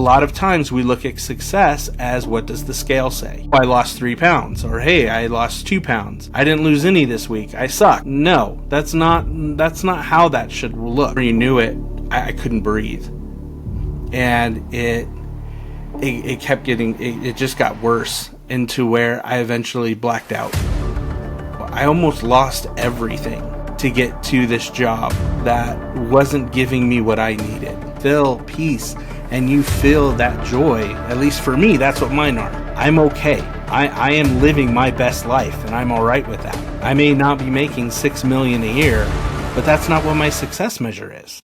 lot of times we look at success as, what does the scale say? I lost 3 pounds, or hey, I lost 2 pounds. I didn't lose any this week. I suck. No, that's not how that should look. You knew it. I couldn't breathe. And it kept getting, it just got worse into where I eventually blacked out. I almost lost everything to get to this job that wasn't giving me what I needed. Feel peace and you feel that joy. At least for me, that's what mine are. I'm okay. I am living my best life and I'm all right with that. I may not be making $6 million a year, but that's not what my success measure is.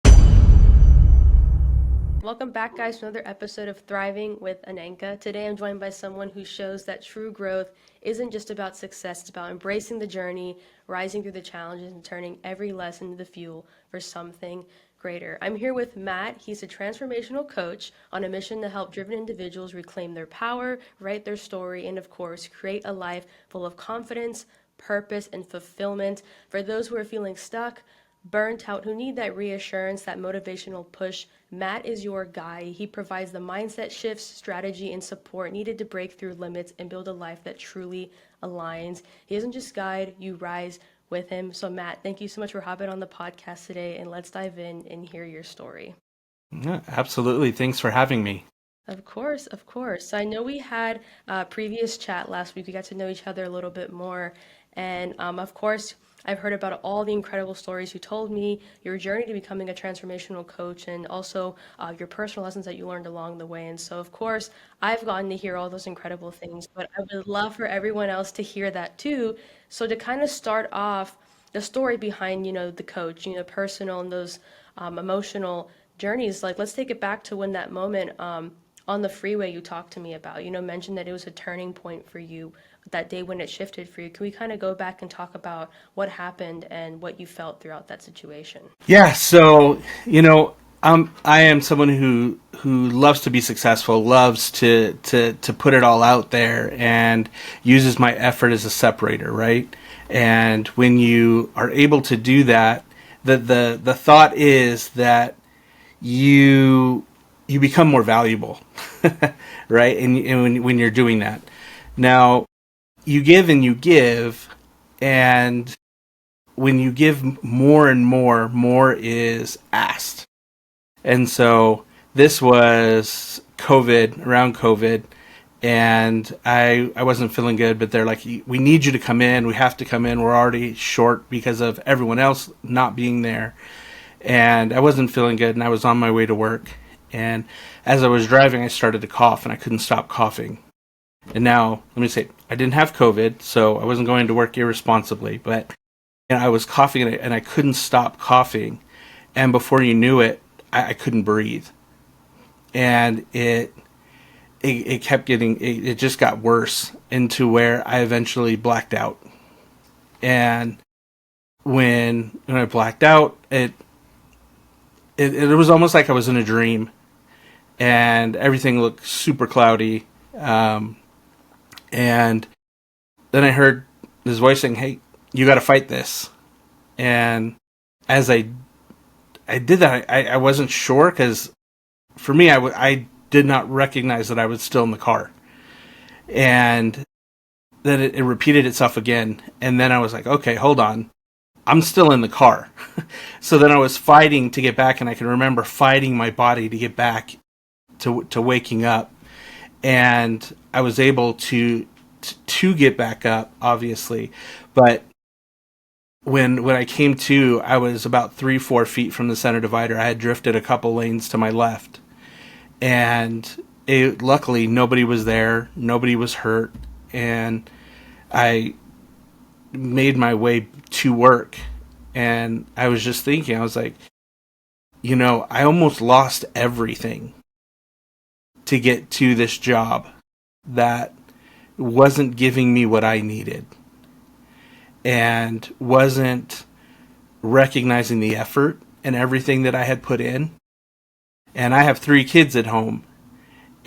Welcome back, guys, to another episode of Thriving with Anenka. Today I'm joined by someone who shows that true growth isn't just about success, it's about embracing the journey, rising through the challenges, and turning every lesson into the fuel for something greater. I'm here with Matt. He's a transformational coach on a mission to help driven individuals reclaim their power, write their story, and of course, create a life full of confidence, purpose, and fulfillment. For those who are feeling stuck, burnt out, who need that reassurance, that motivational push, Matt is your guy. He provides the mindset shifts, strategy, and support needed to break through limits and build a life that truly aligns. He doesn't just guide, you rise with him. So Matt, thank you so much for hopping on the podcast today, and let's dive in and hear your story. Yeah, absolutely. Thanks for having me. Of course, of course. I know we had a previous chat last week. We got to know each other a little bit more. And of course, I've heard about all the incredible stories you told me, your journey to becoming a transformational coach, and also your personal lessons that you learned along the way. And so, of course, I've gotten to hear all those incredible things, but I would love for everyone else to hear that too. So to kind of start off the story behind, the coach, personal and those emotional journeys, like let's take it back to when that moment on the freeway you talked to me about, mentioned that it was a turning point for you that day when it shifted for you. Can we kind of go back and talk about what happened and what you felt throughout that situation? Yeah. So, I am someone who loves to be successful, loves to put it all out there, and uses my effort as a separator, right? And when you are able to do that, the thought is that you become more valuable, right? And when you're doing that, now you give and you give, and when you give more and more is asked. And so this was around COVID, and I wasn't feeling good, but they're like, we need you to come in. We have to come in. We're already short because of everyone else not being there. And I wasn't feeling good, and I was on my way to work. And as I was driving, I started to cough, and I couldn't stop coughing. And now, let me say, I didn't have COVID, so I wasn't going to work irresponsibly, but I was coughing, and I couldn't stop coughing. And before you knew it, I couldn't breathe. And it kept getting, it just got worse into where I eventually blacked out. And when I blacked out, it was almost like I was in a dream, and everything looked super cloudy. And then I heard this voice saying, "Hey, you got to fight this." And as I did that, I wasn't sure, because for me, I did not recognize that I was still in the car. And then it repeated itself again. And then I was like, okay, hold on. I'm still in the car. So then I was fighting to get back, and I can remember fighting my body to get back to waking up. And I was able to get back up, obviously. But when I came to, I was about 3-4 feet from the center divider. I had drifted a couple lanes to my left. And luckily, nobody was there. Nobody was hurt. And I made my way to work. And I was just thinking, I was like, I almost lost everything to get to this job that wasn't giving me what I needed, and wasn't recognizing the effort and everything that I had put in. And I have 3 kids at home.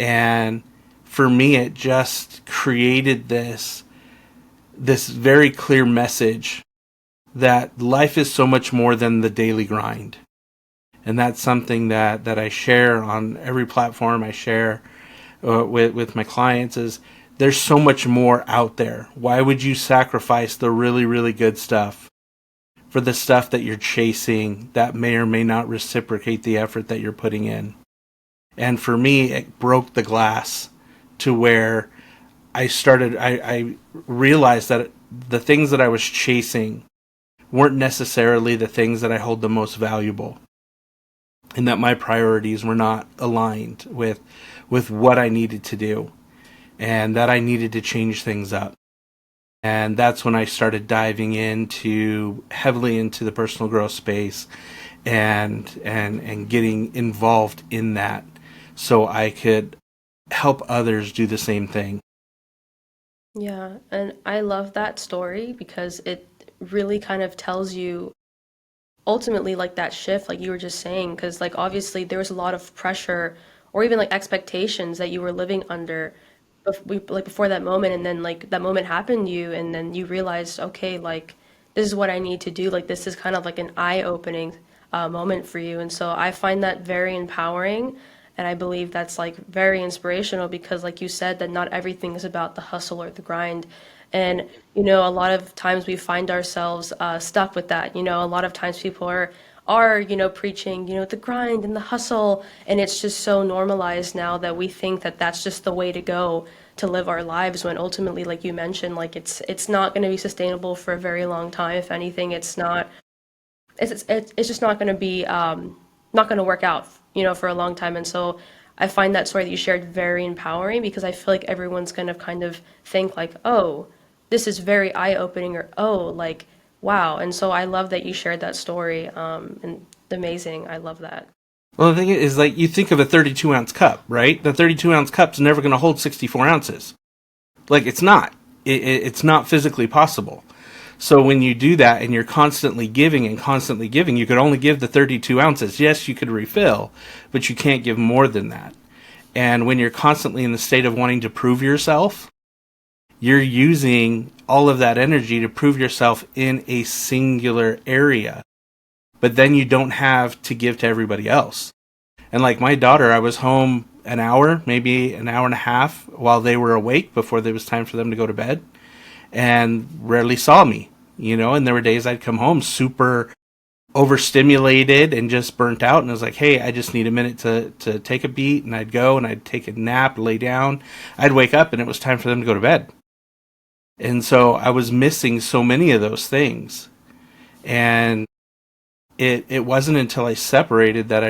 And for me, it just created this very clear message that life is so much more than the daily grind. And that's something that I share on every platform I share with my clients is there's so much more out there. Why would you sacrifice the really, really good stuff for the stuff that you're chasing that may or may not reciprocate the effort that you're putting in? And for me, it broke the glass to where I realized that the things that I was chasing weren't necessarily the things that I hold the most valuable, and that my priorities were not aligned with what I needed to do, and that I needed to change things up. And that's when I started diving into heavily into the personal growth space and getting involved in that so I could help others do the same thing. Yeah, and I love that story because it really kind of tells you ultimately like that shift like you were just saying, because like obviously there was a lot of pressure or even like expectations that you were living under like before that moment, and then like that moment happened to you and then you realized, okay, like this is what I need to do. Like this is kind of like an eye-opening moment for you, and so I find that very empowering, and I believe that's like very inspirational because like you said that not everything is about the hustle or the grind. And a lot of times we find ourselves stuck with that. A lot of times people are preaching the grind and the hustle, and it's just so normalized now that we think that that's just the way to go to live our lives, when ultimately, like you mentioned, like it's not going to be sustainable for a very long time. If anything, it's just not going to be not going to work out for a long time. And so I find that story that you shared very empowering because I feel like everyone's going to kind of think like, oh, this is very eye-opening, or oh, like wow. And so I love that you shared that story, and amazing. I love that. Well, the thing is, like, you think of a 32-ounce cup, right? The 32-ounce cup's never going to hold 64 ounces. Like, it's not. It's not physically possible. So when you do that and you're constantly giving and constantly giving, you could only give the 32 ounces. Yes, you could refill, but you can't give more than that. And when you're constantly in the state of wanting to prove yourself, you're using all of that energy to prove yourself in a singular area. But then you don't have to give to everybody else. And like my daughter, I was home an hour, maybe an hour and a half while they were awake before it was time for them to go to bed, and rarely saw me, and there were days I'd come home super overstimulated and just burnt out, and I was like, hey, I just need a minute to take a beat, and I'd go and I'd take a nap, lay down, I'd wake up and it was time for them to go to bed. And so I was missing so many of those things. And it wasn't until I separated that I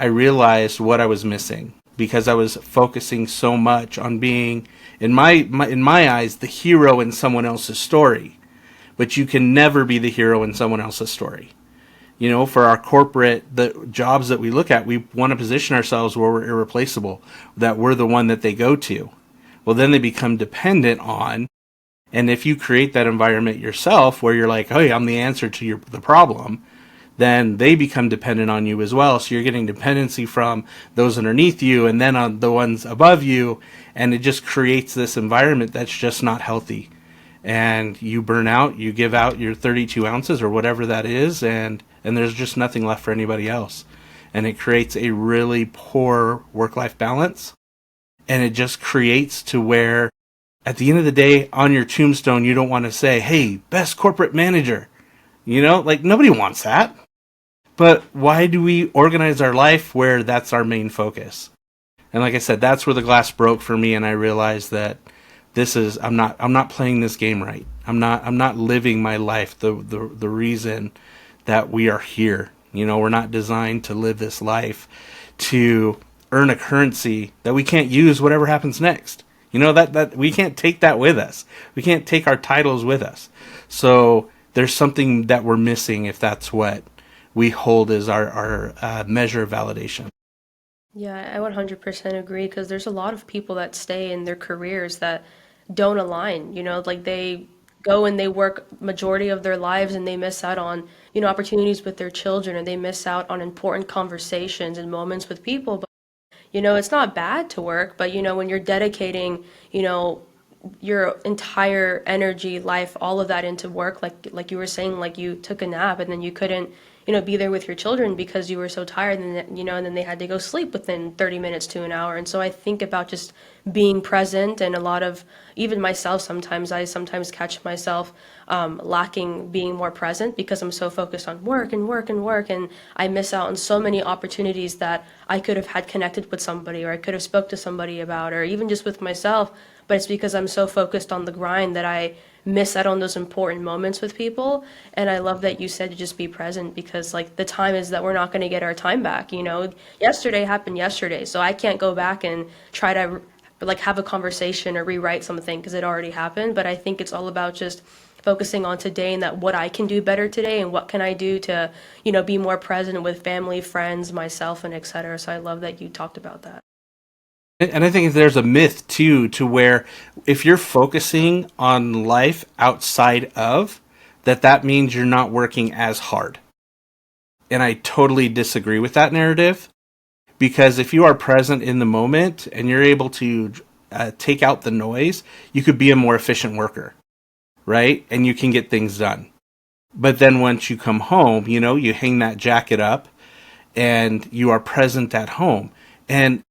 realized what I was missing, because I was focusing so much on being, in my eyes, the hero in someone else's story. But you can never be the hero in someone else's story. For our the jobs that we look at, we want to position ourselves where we're irreplaceable, that we're the one that they go to. Well, then they become dependent on, and if you create that environment yourself where you're like, hey, I'm the answer to the problem, then they become dependent on you as well. So you're getting dependency from those underneath you and then on the ones above you. And it just creates this environment that's just not healthy. And you burn out, you give out your 32 ounces or whatever that is, and there's just nothing left for anybody else. And it creates a really poor work-life balance. And it just creates to where at the end of the day, on your tombstone, you don't want to say, hey, best corporate manager. Like nobody wants that. But why do we organize our life where that's our main focus? And like I said, that's where the glass broke for me, and I realized that I'm not playing this game right. I'm not living my life the reason that we are here. We're not designed to live this life to earn a currency that we can't use whatever happens next. That we can't take that with us. We can't take our titles with us. So there's something that we're missing if that's what we hold as our measure of validation. Yeah, I 100% agree because there's a lot of people that stay in their careers that don't align, like they go and they work majority of their lives and they miss out on, opportunities with their children, and they miss out on important conversations and moments with people. But, it's not bad to work, but, when you're dedicating, your entire energy, life, all of that into work, like you were saying, like you took a nap and then you couldn't, be there with your children because you were so tired, and then they had to go sleep within 30 minutes to an hour. And so I think about just being present, and a lot of, even myself, I sometimes catch myself lacking being more present because I'm so focused on work and work and work, and I miss out on so many opportunities that I could have had connected with somebody, or I could have spoke to somebody about, or even just with myself. But it's because I'm so focused on the grind that I miss out on those important moments with people. And I love that you said to just be present, because like the time is that we're not going to get our time back. Yesterday happened yesterday, so I can't go back and try to like have a conversation or rewrite something because it already happened. But I think it's all about just focusing on today, and that what I can do better today, and what can I do to be more present with family, friends, myself, and etc. So I love that you talked about that. And I think there's a myth too, to where if you're focusing on life outside of that, that means you're not working as hard. And I totally disagree with that narrative, because if you are present in the moment and you're able to take out the noise, you could be a more efficient worker, right? And you can get things done. But then once you come home, you hang that jacket up and you are present at home. And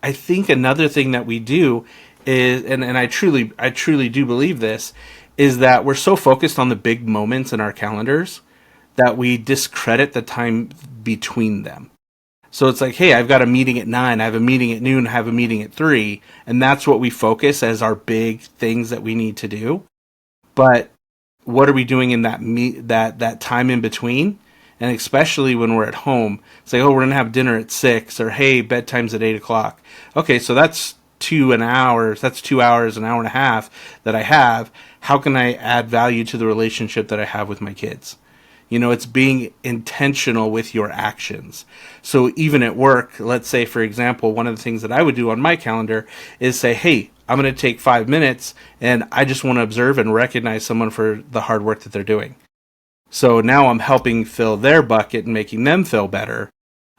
I think another thing that we do is, and I truly do believe this, is that we're so focused on the big moments in our calendars that we discredit the time between them. So it's like, hey, I've got a meeting at 9, I have a meeting at noon, I have a meeting at 3, and that's what we focus as our big things that we need to do. But what are we doing in that time in between? And especially when we're at home, it's like, oh, we're going to have dinner at 6, or hey, bedtime's at 8 o'clock. Okay, so that's 2 hours, an hour and a half that I have. How can I add value to the relationship that I have with my kids? It's being intentional with your actions. So even at work, let's say, for example, one of the things that I would do on my calendar is say, hey, I'm going to take 5 minutes and I just want to observe and recognize someone for the hard work that they're doing. So now I'm helping fill their bucket and making them feel better,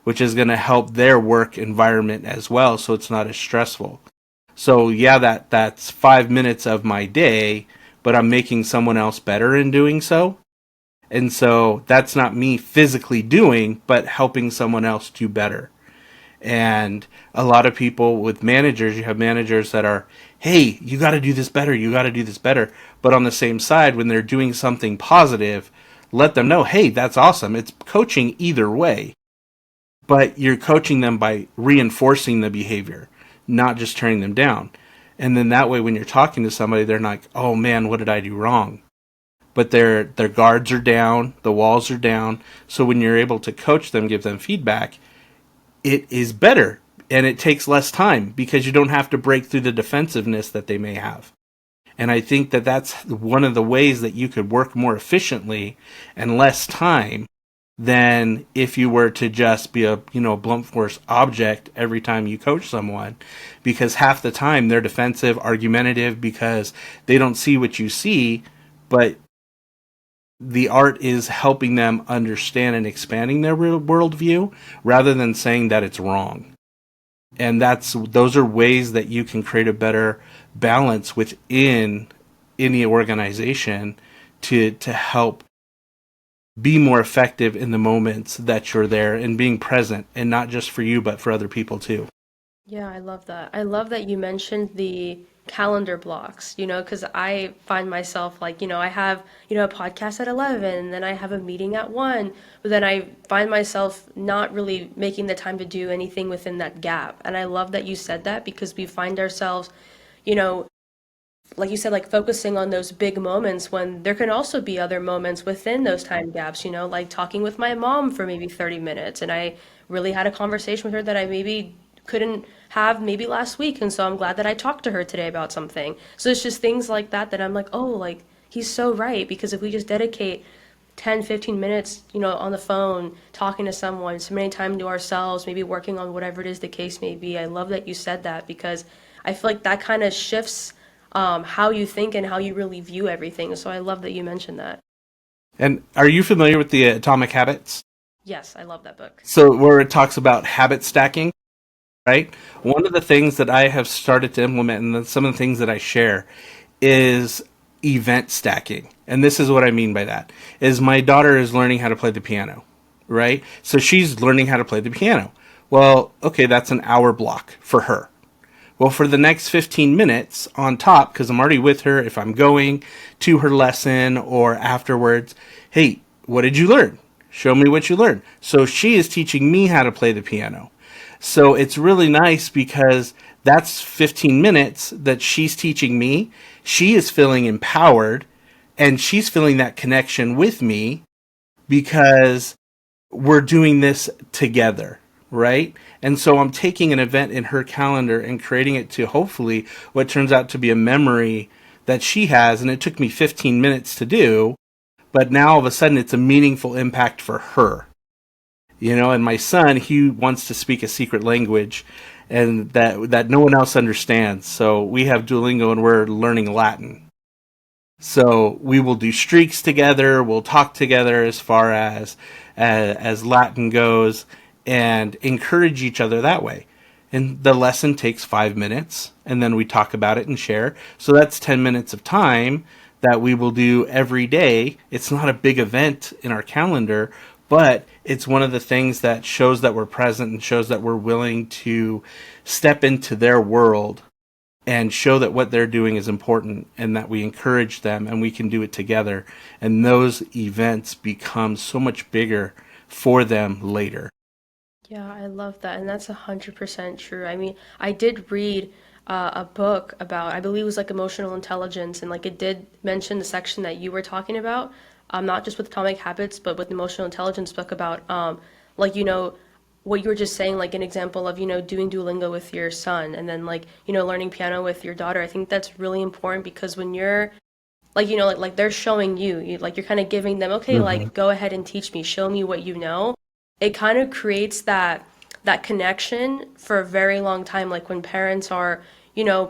which is going to help their work environment as well, so it's not as stressful. So yeah, that's 5 minutes of my day, but I'm making someone else better in doing so. And so that's not me physically doing, but helping someone else do better. And a lot of people with managers, you have managers that are, hey, you got to do this better, you got to do this better. But on the same side, when they're doing something positive, let them know, hey, that's awesome. It's coaching either way. But you're coaching them by reinforcing the behavior, not just turning them down. And then that way, when you're talking to somebody, they're like, oh man, what did I do wrong? But their guards are down, the walls are down. So when you're able to coach them, give them feedback, it is better. And it takes less time because you don't have to break through the defensiveness that they may have. And I think that that's one of the ways that you could work more efficiently and less time than if you were to just be a blunt force object every time you coach someone, because half the time they're defensive, argumentative, because they don't see what you see. But the art is helping them understand and expanding their worldview rather than saying that it's wrong. And those are ways that you can create a better balance within any organization to help be more effective in the moments that you're there and being present, and not just for you, but for other people too. Yeah, I love that. I love that you mentioned the calendar blocks, because I find myself like, I have, a podcast at 11, and then I have a meeting at 1, but then I find myself not really making the time to do anything within that gap. And I love that you said that, because we find ourselves, like you said, like focusing on those big moments when there can also be other moments within those time gaps, like talking with my mom for maybe 30 minutes. And I really had a conversation with her that I maybe couldn't have maybe last week. And so I'm glad that I talked to her today about something. So it's just things like that I'm like, oh, like he's so right. Because if we just dedicate 10, 15 minutes, on the phone, talking to someone, spending time to ourselves, maybe working on whatever it is the case may be. I love that you said that, because I feel like that kind of shifts how you think and how you really view everything. So I love that you mentioned that. And are you familiar with the Atomic Habits? Yes, I love that book. So where it talks about habit stacking, right? One of the things that I have started to implement, and some of the things that I share, is event stacking. And this is what I mean by that, is my daughter is learning how to play the piano. right? So she's learning how to play the piano. Well, okay, that's an hour block for her. Well, for the next 15 minutes on top, because I'm already with her, if I'm going to her lesson or afterwards, hey, what did you learn? Show me what you learned. So she is teaching me how to play the piano. So it's really nice because that's 15 minutes that she's teaching me. She is feeling empowered and she's feeling that connection with me because we're doing this together, right? And so I'm taking an event in her calendar and creating it to hopefully what turns out to be a memory that she has. And it took me 15 minutes to do, but now all of a sudden it's a meaningful impact for her. And my son, he wants to speak a secret language and that no one else understands. So we have Duolingo and we're learning Latin. So we will do streaks together. We'll talk together as far as Latin goes and encourage each other that way. And the lesson takes 5 minutes and then we talk about it and share. So that's 10 minutes of time that we will do every day. It's not a big event in our calendar, but it's one of the things that shows that we're present and shows that we're willing to step into their world and show that what they're doing is important and that we encourage them and we can do it together. And those events become so much bigger for them later. Yeah, I love that. And that's 100% true. I mean, I did read a book about, I believe it was like emotional intelligence, and like it did mention the section that you were talking about, not just with Atomic Habits, but with the emotional intelligence book about, like, what you were just saying, like an example of, doing Duolingo with your son and then like, learning piano with your daughter. I think that's really important because when you're like, like they're showing you, like you're kind of giving them, okay, like go ahead and teach me, show me what you know. It kind of creates that connection for a very long time. Like when parents are,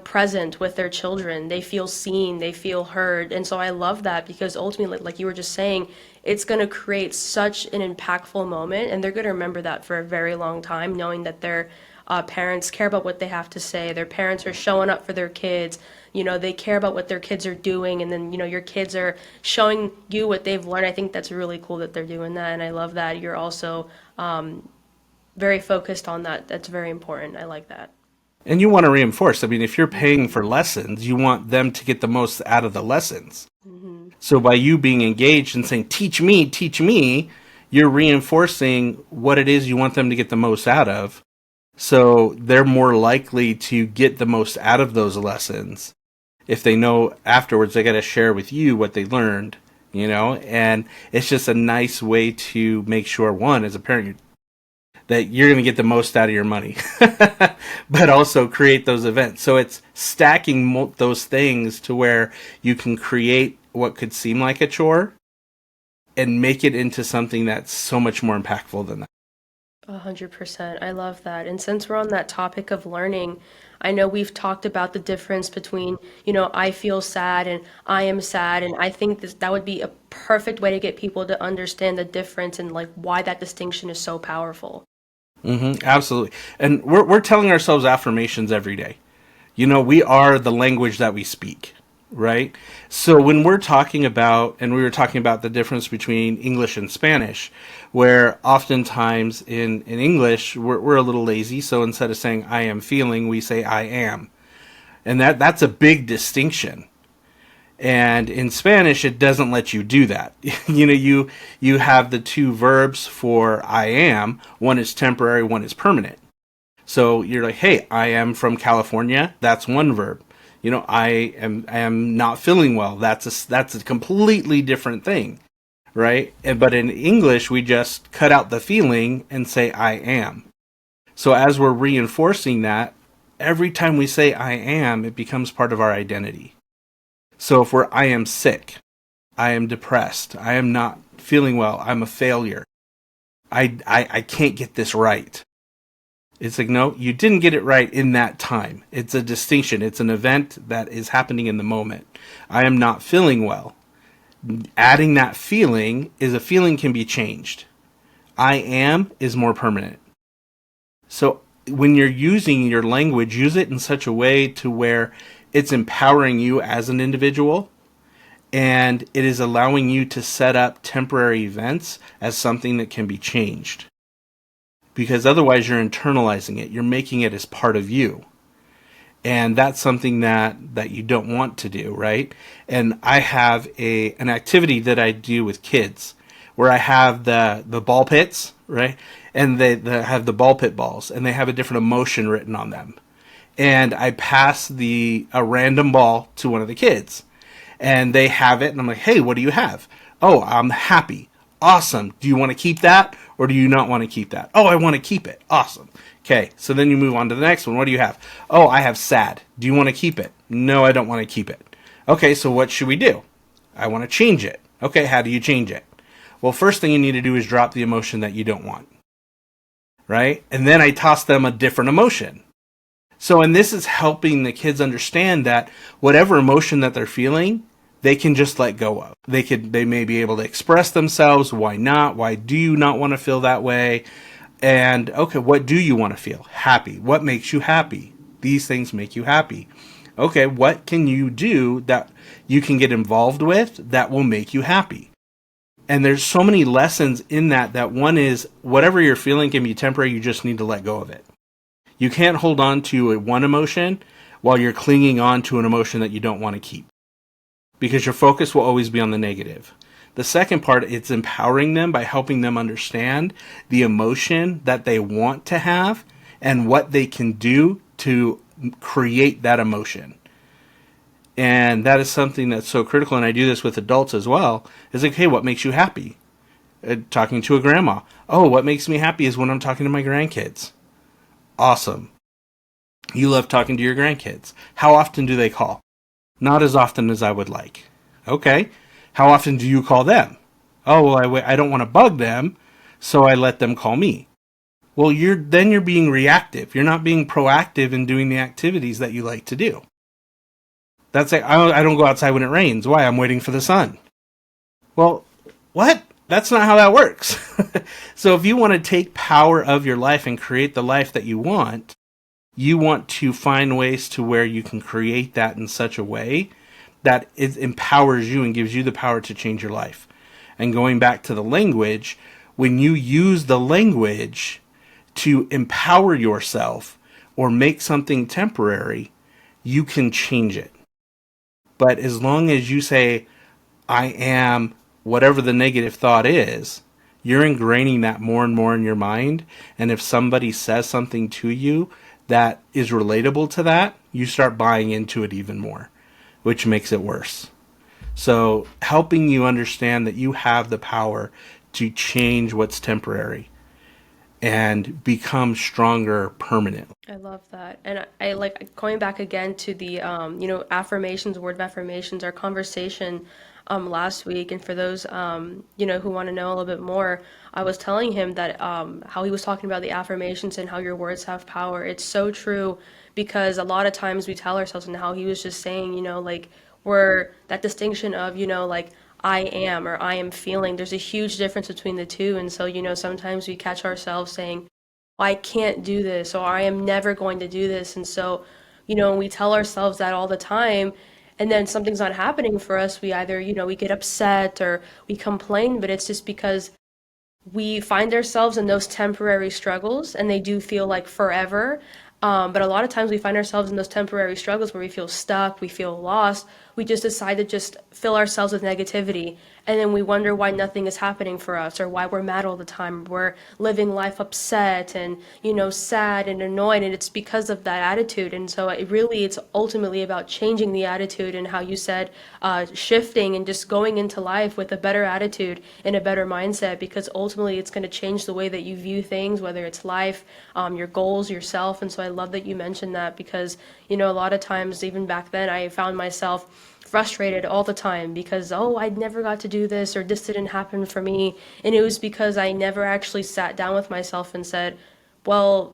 present with their children, they feel seen, they feel heard. And so I love that because ultimately, like you were just saying, it's going to create such an impactful moment and they're going to remember that for a very long time, knowing that their parents care about what they have to say. Their parents are showing up for their kids. They care about what their kids are doing. And then, your kids are showing you what they've learned. I think that's really cool that they're doing that. And I love that you're also very focused on that. That's very important. I like that. And you want to reinforce. I mean, if you're paying for lessons, you want them to get the most out of the lessons. Mm-hmm. So by you being engaged and saying, teach me, you're reinforcing what it is you want them to get the most out of. So they're more likely to get the most out of those lessons if they know afterwards they got to share with you what they learned, and it's just a nice way to make sure, one, as a parent, that you're going to get the most out of your money, but also create those events. So it's stacking those things to where you can create what could seem like a chore and make it into something that's so much more impactful than that. 100%. I love that. And since we're on that topic of learning, I know we've talked about the difference between, I feel sad and I am sad. And I think that would be a perfect way to get people to understand the difference and like why that distinction is so powerful. Absolutely. And we're telling ourselves affirmations every day. We are the language that we speak, right? So when we're talking about, and we were talking about the difference between English and Spanish, where oftentimes in English, we're a little lazy. So instead of saying I am feeling, we say I am. And that's a big distinction. And in Spanish, it doesn't let you do that. You have the two verbs for I am. One is temporary, one is permanent. So you're like, hey, I am from California. That's one verb. I am not feeling well. That's a completely different thing, right? But in English, we just cut out the feeling and say I am. So as we're reinforcing that, every time we say I am, it becomes part of our identity. So if I am sick, I am depressed, I am not feeling well, I'm a failure, I can't get this right. It's like, no, you didn't get it right in that time. It's a distinction. It's an event that is happening in the moment. I am not feeling well. Adding that feeling is a feeling can be changed. I am is more permanent. So when you're using your language, use it in such a way to where it's empowering you as an individual And it is allowing you to set up temporary events as something that can be changed. Because otherwise you're internalizing it. You're making it as part of you. And that's something that you don't want to do, right? And I have an activity that I do with kids where I have the ball pits, right? And they have the ball pit balls, and they have a different emotion written on them. And I pass a random ball to one of the kids, and they have it, and I'm like, hey, what do you have? Oh, I'm happy. Awesome. Do you want to keep that, or do you not want to keep that? Oh, I want to keep it. Awesome. Okay, so then you move on to the next one. What do you have? Oh, I have sad. Do you want to keep it? No, I don't want to keep it. Okay, so what should we do? I want to change it. Okay, how do you change it? Well, first thing you need to do is drop the emotion that you don't want, right? And then I toss them a different emotion. So, and this is helping the kids understand that whatever emotion that they're feeling, they can just let go of. They may be able to express themselves. Why not? Why do you not want to feel that way? And okay, what do you want to feel? Happy. What makes you happy? These things make you happy. Okay, what can you do that you can get involved with that will make you happy? And there's so many lessons in that one is whatever you're feeling can be temporary. You just need to let go of it. You can't hold on to one emotion while you're clinging on to an emotion that you don't want to keep, because your focus will always be on the negative. The second part, it's empowering them by helping them understand the emotion that they want to have and what they can do to create that emotion. And that is something that's so critical, and I do this with adults as well, is like, hey, what makes you happy? Talking to a grandma. Oh, what makes me happy is when I'm talking to my grandkids. Awesome. You love talking to your grandkids. How often do they call? Not as often as I would like. Okay. How often do you call them? Oh, well, I don't want to bug them, so I let them call me. Well, you're being reactive. You're not being proactive in doing the activities that you like to do. That's like, I don't go outside when it rains. Why? I'm waiting for the sun. Well, what? That's not how that works. So if you want to take power of your life and create the life that you want to find ways to where you can create that in such a way that it empowers you and gives you the power to change your life. And going back to the language, when you use the language to empower yourself or make something temporary, you can change it. But as long as you say, I am whatever the negative thought is, you're ingraining that more and more in your mind. And if somebody says something to you that is relatable to that, you start buying into it even more, which makes it worse. So helping you understand that you have the power to change what's temporary and become stronger permanently. I love that. And I like going back again to the, affirmations, word of affirmations, our conversation last week. And for those, who want to know a little bit more, I was telling him that how he was talking about the affirmations and how your words have power. It's so true, because a lot of times we tell ourselves, and how he was just saying, we're that distinction of, I am or I am feeling. There's a huge difference between the two. And so, sometimes we catch ourselves saying, I can't do this, or I am never going to do this. And so, we tell ourselves that all the time, and then something's not happening for us. We either, we get upset or we complain, but it's just because we find ourselves in those temporary struggles, and they do feel like forever. But a lot of times we find ourselves in those temporary struggles where we feel stuck, we feel lost. We just decide to just fill ourselves with negativity. And then we wonder why nothing is happening for us, or why we're mad all the time. We're living life upset and, sad and annoyed. And it's because of that attitude. And so it's ultimately about changing the attitude, and how you said, shifting and just going into life with a better attitude and a better mindset, because ultimately it's going to change the way that you view things, whether it's life, your goals, yourself. And so I love that you mentioned that, because, a lot of times, even back then, I found myself frustrated all the time because, oh, I never got to do this, or this didn't happen for me. And it was because I never actually sat down with myself and said, well,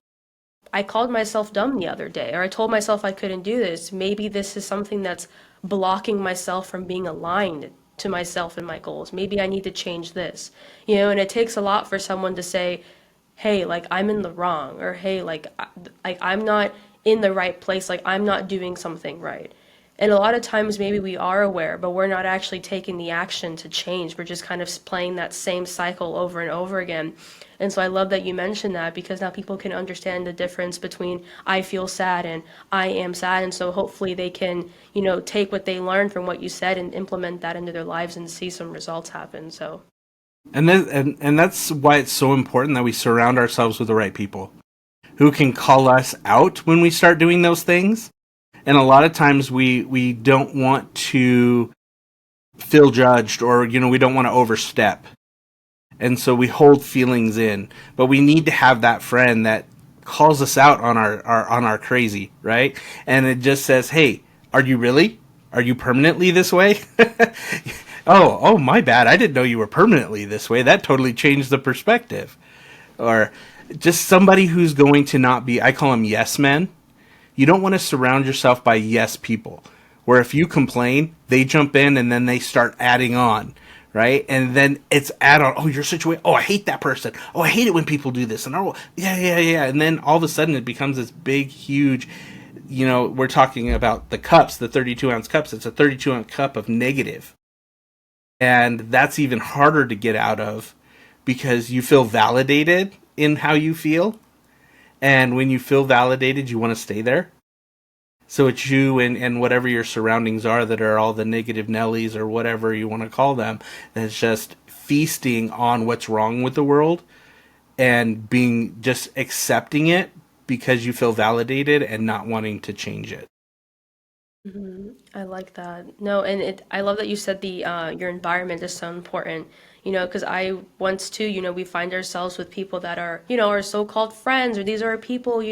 I called myself dumb the other day, or I told myself I couldn't do this. Maybe this is something that's blocking myself from being aligned to myself and my goals. Maybe I need to change this. And it takes a lot for someone to say, hey, like, I'm in the wrong, or hey, like I'm not in the right place, like I'm not doing something right. And a lot of times maybe we are aware, but we're not actually taking the action to change. We're just kind of playing that same cycle over and over again. And so I love that you mentioned that, because now people can understand the difference between I feel sad and I am sad. And so hopefully they can, take what they learned from what you said and implement that into their lives and see some results happen. So, And that's why it's so important that we surround ourselves with the right people who can call us out when we start doing those things. And a lot of times we don't want to feel judged, or we don't want to overstep. And so we hold feelings in, but we need to have that friend that calls us out on our crazy, right? And it just says, "Hey, are you really? Are you permanently this way?" Oh, my bad. I didn't know you were permanently this way. That totally changed the perspective. Or just somebody who's going to not be, I call them yes men. You don't want to surround yourself by yes people, where if you complain, they jump in and then they start adding on, right? And then it's add on. Oh, your situation. Oh, I hate that person. Oh, I hate it when people do this. And oh, yeah. And then all of a sudden it becomes this big, huge, we're talking about the cups, the 32-ounce cups. It's a 32-ounce cup of negative. And that's even harder to get out of, because you feel validated in how you feel. And when you feel validated, you want to stay there. So it's you and whatever your surroundings are that are all the negative Nellies or whatever you want to call them. That's just feasting on what's wrong with the world and being just accepting it because you feel validated and not wanting to change it. I like that. No, and I love that you said the your environment is so important. Because I once too, we find ourselves with people that are, our so-called friends, or these are our people,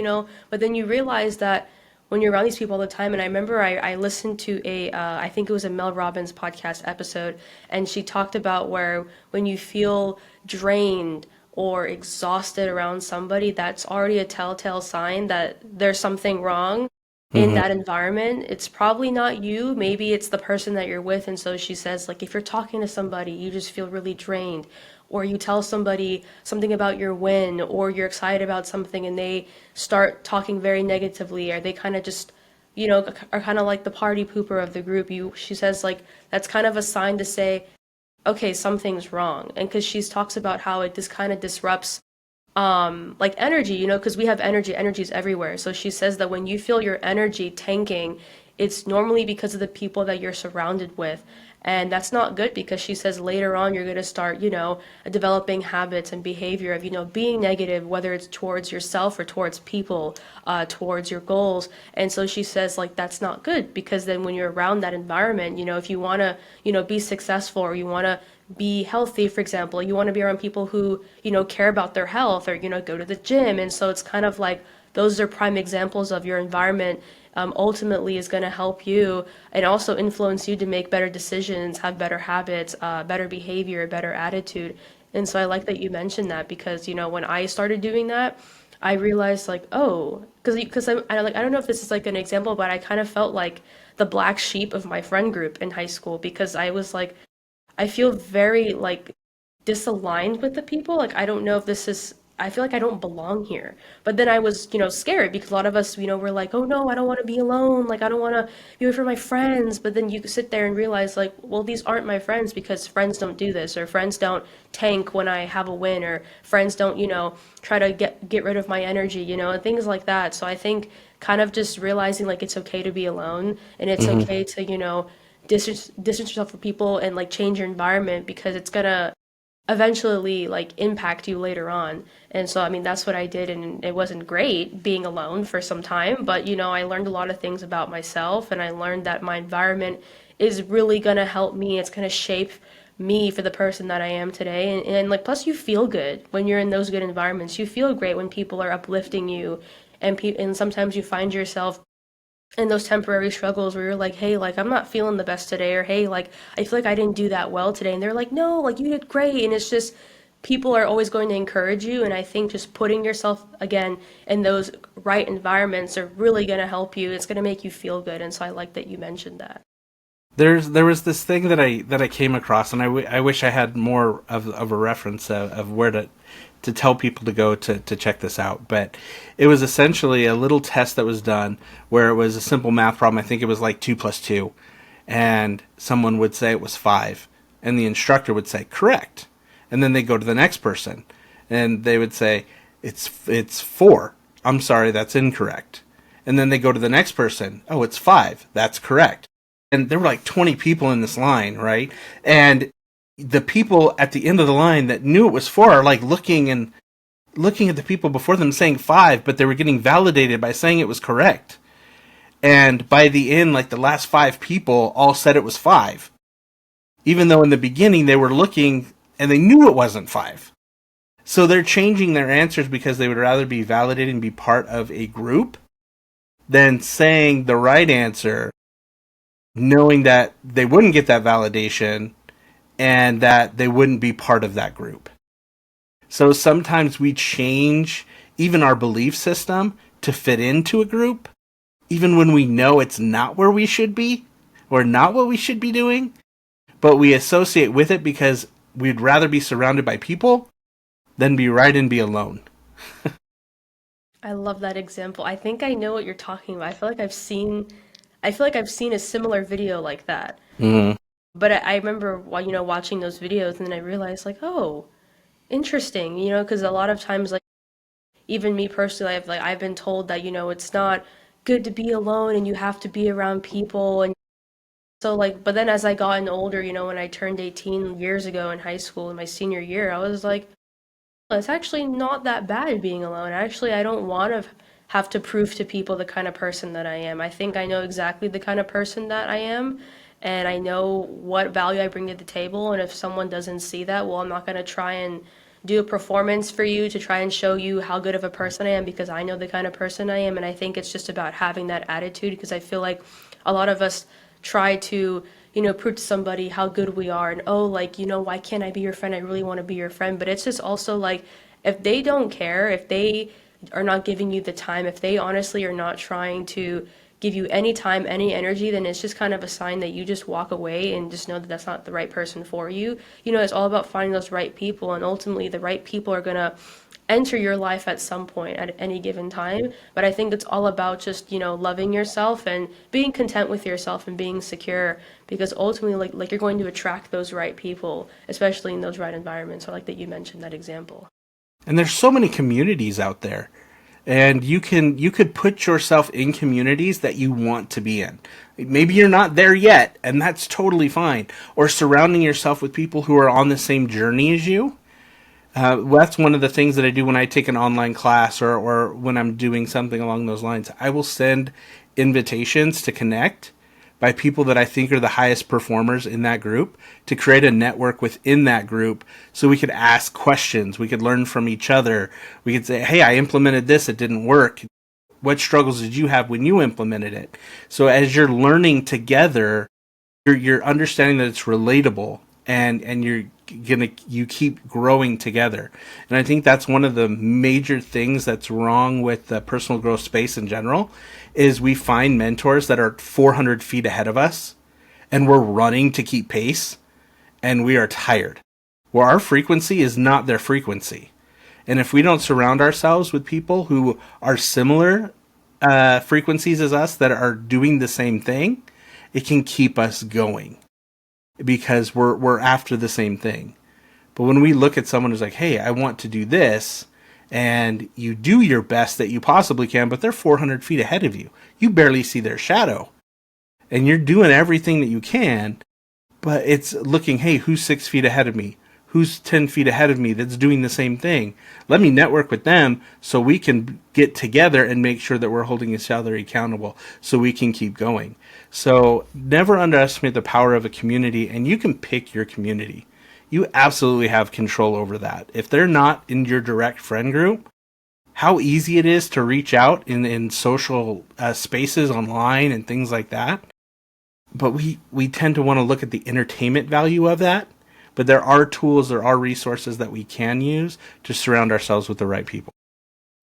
but then you realize that when you're around these people all the time. And I remember I listened to I think it was a Mel Robbins podcast episode, and she talked about where when you feel drained or exhausted around somebody, that's already a telltale sign that there's something wrong in Mm-hmm. that environment. It's probably not you, maybe it's the person that you're with. And so she says, like, if you're talking to somebody, you just feel really drained, or you tell somebody something about your win, or you're excited about something and they start talking very negatively, or they kind of just, are kind of like the party pooper of the group. She says, like, that's kind of a sign to say, okay, something's wrong. And because she talks about how it just kind of disrupts like energy, because we have energy's everywhere. So she says that when you feel your energy tanking, it's normally because of the people that you're surrounded with. And that's not good, because she says later on you're going to start, developing habits and behavior of, being negative, whether it's towards yourself or towards people, towards your goals. And so she says, like, that's not good, because then when you're around that environment, if you want to, be successful, or you want to be healthy, for example, you want to be around people who, care about their health, or, go to the gym. And so it's kind of like those are prime examples of your environment ultimately is going to help you and also influence you to make better decisions, have better habits, better behavior, better attitude. And so I like that you mentioned that, because, when I started doing that, I realized, like, oh, because I don't know if this is like an example, but I kind of felt like the black sheep of my friend group in high school, because I was like, I feel very like disaligned with the people. Like, I don't know if this is, I feel like I don't belong here. But then I was, scared, because a lot of us, were like, oh no, I don't want to be alone. Like, I don't want to be away from my friends. But then you sit there and realize, like, well, these aren't my friends, because friends don't do this, or friends don't tank when I have a win, or friends don't, try to get rid of my energy, and things like that. So I think kind of just realizing, like, it's okay to be alone, and it's Mm-hmm. okay to, distance yourself from people and like change your environment, because it's gonna eventually like impact you later on. And so I mean that's what I did, and it wasn't great being alone for some time, but I learned a lot of things about myself, and I learned that my environment is really gonna help me. It's gonna shape me for the person that I am today. And like plus you feel good when you're in those good environments. You feel great when people are uplifting you, and sometimes you find yourself in those temporary struggles where you're like, hey, like I'm not feeling the best today, or hey, like I feel like I didn't do that well today. And they're like, no, like you did great. And it's just people are always going to encourage you. And I think just putting yourself again in those right environments are really going to help you. It's going to make you feel good. And so I like that you mentioned that. There was this thing that I came across, and I wish I had more of a reference of where to to tell people to go to check this out. But it was essentially a little test that was done where it was a simple math problem. I think it was like 2 plus 2. And someone would say it was 5. And the instructor would say, correct. And then they go to the next person. And they would say, it's 4. I'm sorry, that's incorrect. And then they go to the next person. Oh, it's 5. That's correct. And there were like 20 people in this line, right? And the people at the end of the line that knew it was 4 are like looking at the people before them saying 5, but they were getting validated by saying it was correct. And by the end, like the last 5 people all said it was 5. Even though in the beginning they were looking and they knew it wasn't 5. So they're changing their answers because they would rather be validated and be part of a group than saying the right answer, knowing that they wouldn't get that validation and that they wouldn't be part of that group. So sometimes we change even our belief system to fit into a group, even when we know it's not where we should be or not what we should be doing, but we associate with it because we'd rather be surrounded by people than be right and be alone. I love that example. I think I know what you're talking about. I feel like I've seen a similar video like that. Mm-hmm. But I remember, watching those videos, and then I realized, like, oh, interesting, because a lot of times, like, even me personally, I've been told that, it's not good to be alone and you have to be around people. And so, like, but then as I gotten older, when I turned 18 years ago in high school in my senior year, I was like, it's actually not that bad being alone. Actually, I don't want to have to prove to people the kind of person that I am. I think I know exactly the kind of person that I am, and I know what value I bring to the table. And if someone doesn't see that, well, I'm not going to try and do a performance for you to try and show you how good of a person I am because I know the kind of person I am. And I think it's just about having that attitude because I feel like a lot of us try to prove to somebody how good we are and oh, like, why can't I be your friend? I really want to be your friend. But it's just also like if they don't care, if they are not giving you the time, if they honestly are not trying to give you any time, any energy, then it's just kind of a sign that you just walk away and just know that that's not the right person for you. It's all about finding those right people, and ultimately the right people are going to enter your life at some point at any given time. But I think it's all about just, loving yourself and being content with yourself and being secure because ultimately like you're going to attract those right people, especially in those right environments. So like that you mentioned that example. And there's so many communities out there. And you could put yourself in communities that you want to be in. Maybe you're not there yet, and that's totally fine. Or surrounding yourself with people who are on the same journey as you. That's one of the things that I do when I take an online class or when I'm doing something along those lines. I will send invitations to connect by people that I think are the highest performers in that group to create a network within that group so we could ask questions. We could learn from each other. We could say, hey, I implemented this. It didn't work. What struggles did you have when you implemented it? So as you're learning together, you're understanding that it's relatable and you keep growing together. And I think that's one of the major things that's wrong with the personal growth space in general is we find mentors that are 400 feet ahead of us and we're running to keep pace and we are tired. Well, our frequency is not their frequency. And if we don't surround ourselves with people who are similar frequencies as us that are doing the same thing, it can keep us going because we're after the same thing. But when we look at someone who's like, hey, I want to do this, and you do your best that you possibly can, but they're 400 feet ahead of you. You barely see their shadow. And you're doing everything that you can, but it's looking, hey, who's 6 feet ahead of me? Who's 10 feet ahead of me that's doing the same thing? Let me network with them so we can get together and make sure that we're holding each other accountable so we can keep going. So never underestimate the power of a community, and you can pick your community. You absolutely have control over that. If they're not in your direct friend group, how easy it is to reach out in social spaces online and things like that. But we tend to want to look at the entertainment value of that. But there are tools, there are resources that we can use to surround ourselves with the right people.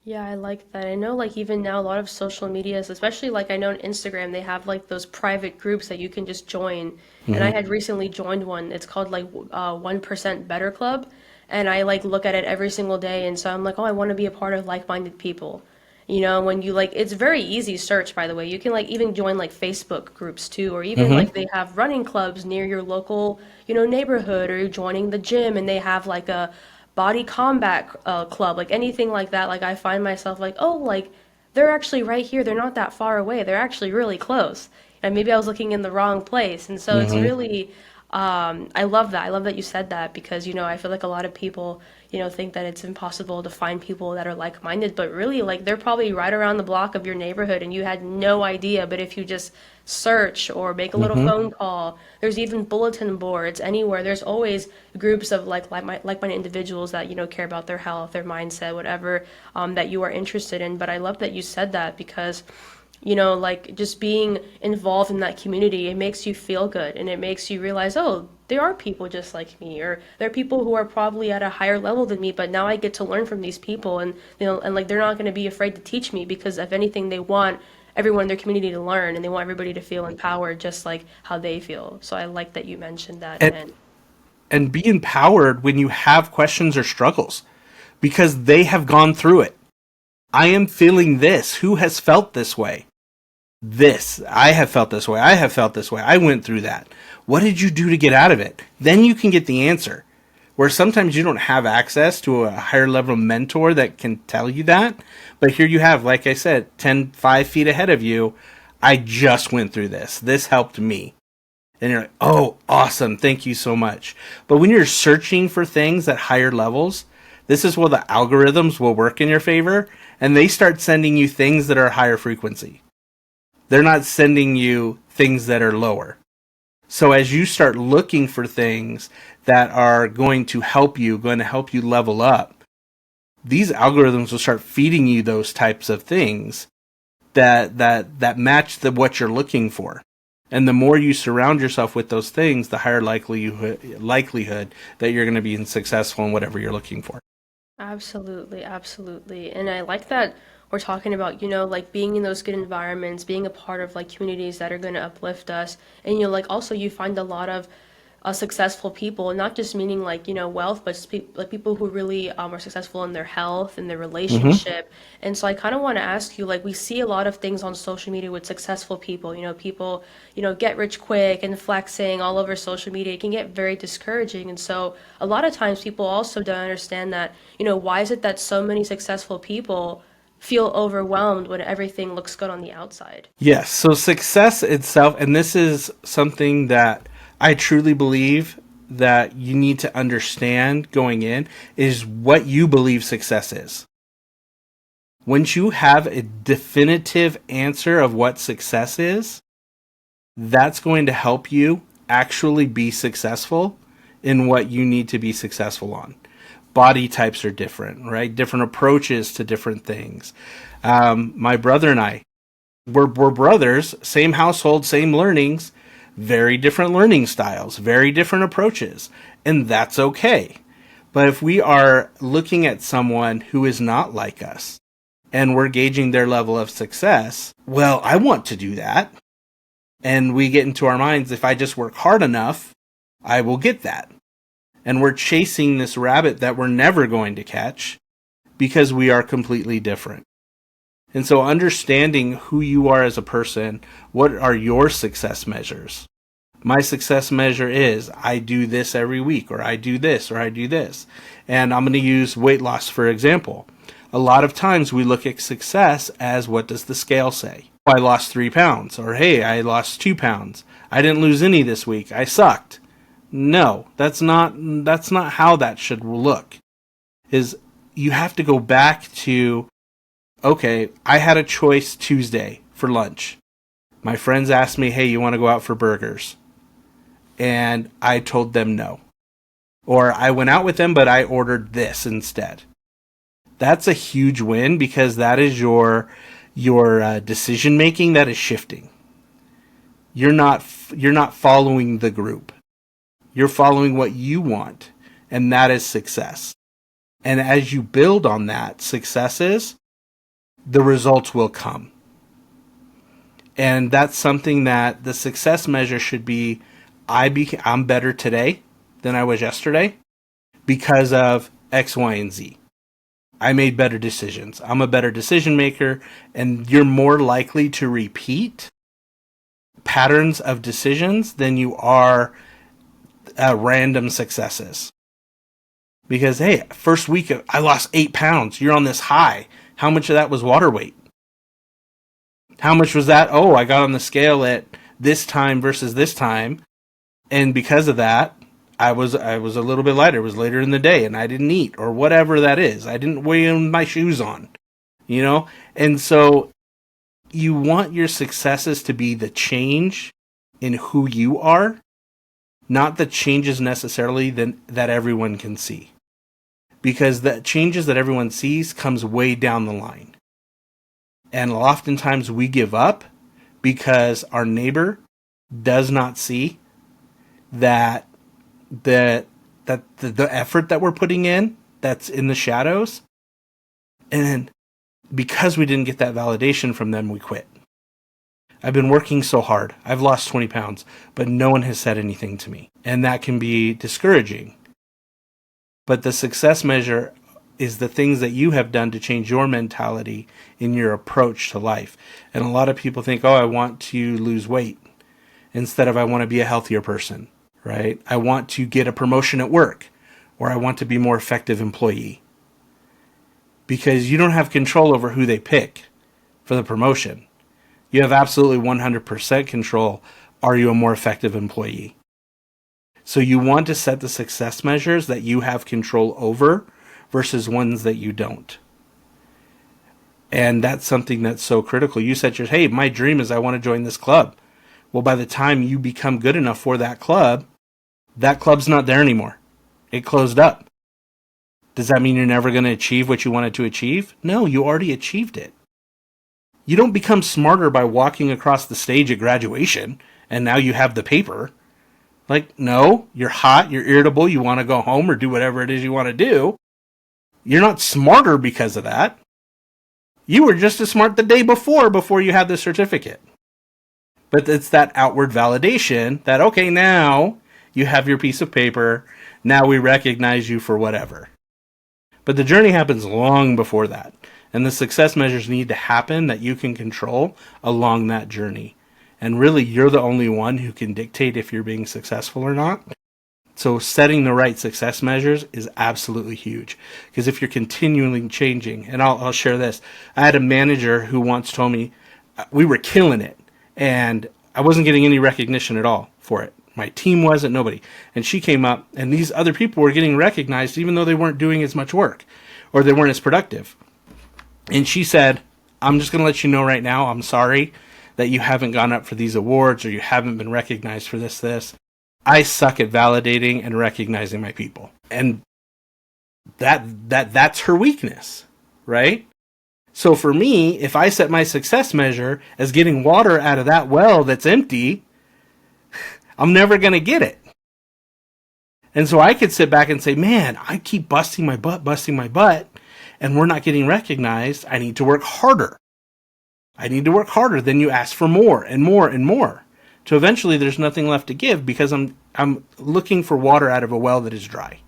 Yeah, I like that. I know like even now a lot of social medias, especially like I know on Instagram, they have like those private groups that you can just join. And I Mm-hmm. had recently joined one. It's called like 1% Better Club. and I like look at it every single day, and so I'm like, oh, I want to be a part of like-minded people. When you like, it's very easy search, by the way. You can like even join like Facebook groups too, or even Mm-hmm. like they have running clubs near your local, neighborhood, or you're joining the gym and they have like a body combat club, like anything like that. Like I find myself like, oh, like they're actually right here. They're not that far away. They're actually really close. And maybe I was looking in the wrong place. And so it's Mm-hmm. really, I love that. I love that you said that because, I feel like a lot of people, think that it's impossible to find people that are like-minded, but really, like, they're probably right around the block of your neighborhood and you had no idea. But if you just search or make a little Mm-hmm. phone call, there's even bulletin boards anywhere. There's always groups of like-minded individuals that, care about their health, their mindset, whatever, that you are interested in. But I love that you said that because like just being involved in that community, it makes you feel good and it makes you realize, oh, there are people just like me, or there are people who are probably at a higher level than me, but now I get to learn from these people, and and like they're not going to be afraid to teach me because if anything, they want everyone in their community to learn and they want everybody to feel empowered just like how they feel. So I like that you mentioned that. And and be empowered when you have questions or struggles because they have gone through it. I am feeling this. Who has felt this way? This. I have felt this way. I have felt this way. I went through that. What did you do to get out of it? Then you can get the answer. Where sometimes you don't have access to a higher level mentor that can tell you that. But here you have, like I said, 5 feet ahead of you. I just went through this. This helped me. And you're like, oh, awesome. Thank you so much. But when you're searching for things at higher levels, this is where the algorithms will work in your favor. And they start sending you things that are higher frequency. They're not sending you things that are lower. So as you start looking for things that are going to help you level up, these algorithms will start feeding you those types of things that match what you're looking for. And the more you surround yourself with those things, the higher likelihood that you're going to be successful in whatever you're looking for. Absolutely, absolutely. And I like that we're talking about, like being in those good environments, being a part of like communities that are going to uplift us. And, like also you find a lot of successful people, not just meaning like, wealth, but just like people who really are successful in their health and their Mm-hmm. relationship. And so I kind of want to ask you, like, we see a lot of things on social media with successful people, people, get rich quick and flexing all over social media. It can get very discouraging. And so a lot of times people also don't understand that, why is it that so many successful people feel overwhelmed when everything looks good on the outside? Yes. So success itself, and this is something that I truly believe that you need to understand going in, is what you believe success is. Once you have a definitive answer of what success is, that's going to help you actually be successful in what you need to be successful on. Body types are different, right? Different approaches to different things. My brother and I, we're brothers, same household, same learnings, very different learning styles, very different approaches, and that's okay. But if we are looking at someone who is not like us and we're gauging their level of success, well, I want to do that. And we get into our minds, if I just work hard enough, I will get that. And we're chasing this rabbit that we're never going to catch because we are completely different. And so understanding who you are as a person, what are your success measures? My success measure is I do this every week, or I do this, or I do this. And I'm going to use weight loss for example. A lot of times we look at success as, what does the scale say? I lost 3 pounds, or hey, I lost 2 pounds. I didn't lose any this week. I sucked. No, that's not how that should look. Is you have to go back to, okay, I had a choice Tuesday for lunch. My friends asked me, hey, you want to go out for burgers? And I told them no. Or I went out with them, but I ordered this instead. That's a huge win because that is your decision making that is shifting. You're not following the group. You're following what you want, and that is success. And as you build on that successes, the results will come. And that's something that the success measure should be, I'm better today than I was yesterday, because of X, Y, and Z. I made better decisions. I'm a better decision maker, and you're more likely to repeat patterns of decisions than you are random successes. Because, hey, first week I lost 8 pounds. You're on this high. How much of that was water weight? How much was that? Oh, I got on the scale at this time versus this time, and because of that, I was a little bit lighter. It was later in the day, and I didn't eat or whatever that is. I didn't weigh my shoes on, you know. And so you want your successes to be the change in who you are, not the changes necessarily that everyone can see, because the changes that everyone sees comes way down the line. And oftentimes we give up because our neighbor does not see that the effort that we're putting in that's in the shadows. And because we didn't get that validation from them, we quit. I've been working so hard. I've lost 20 pounds, but no one has said anything to me. And that can be discouraging. But the success measure is the things that you have done to change your mentality in your approach to life. And a lot of people think, oh, I want to lose weight instead of I want to be a healthier person, right? I want to get a promotion at work, or I want to be a more effective employee. Because you don't have control over who they pick for the promotion. You have absolutely 100% control. Are you a more effective employee? So you want to set the success measures that you have control over versus ones that you don't. And that's something that's so critical. You set your, hey, my dream is I want to join this club. Well, by the time you become good enough for that club's not there anymore. It closed up. Does that mean you're never going to achieve what you wanted to achieve? No, you already achieved it. You don't become smarter by walking across the stage at graduation and now you have the paper. Like, no, you're hot, you're irritable, you want to go home or do whatever it is you want to do. You're not smarter because of that. You were just as smart the day before you had the certificate. But it's that outward validation that, okay, now you have your piece of paper. Now we recognize you for whatever. But the journey happens long before that. And the success measures need to happen that you can control along that journey. And really, you're the only one who can dictate if you're being successful or not. So setting the right success measures is absolutely huge. Because if you're continually changing, and I'll share this. I had a manager who once told me we were killing it. And I wasn't getting any recognition at all for it. My team wasn't, nobody. And she came up, and these other people were getting recognized even though they weren't doing as much work or they weren't as productive. And she said, I'm just going to let you know right now, I'm sorry that you haven't gone up for these awards or you haven't been recognized for this. I suck at validating and recognizing my people. And that's her weakness, right? So for me, if I set my success measure as getting water out of that well that's empty, I'm never going to get it. And so I could sit back and say, man, I keep busting my butt, and we're not getting recognized. I need to work harder. Then you ask for more and more and more. So eventually there's nothing left to give because I'm looking for water out of a well that is dry.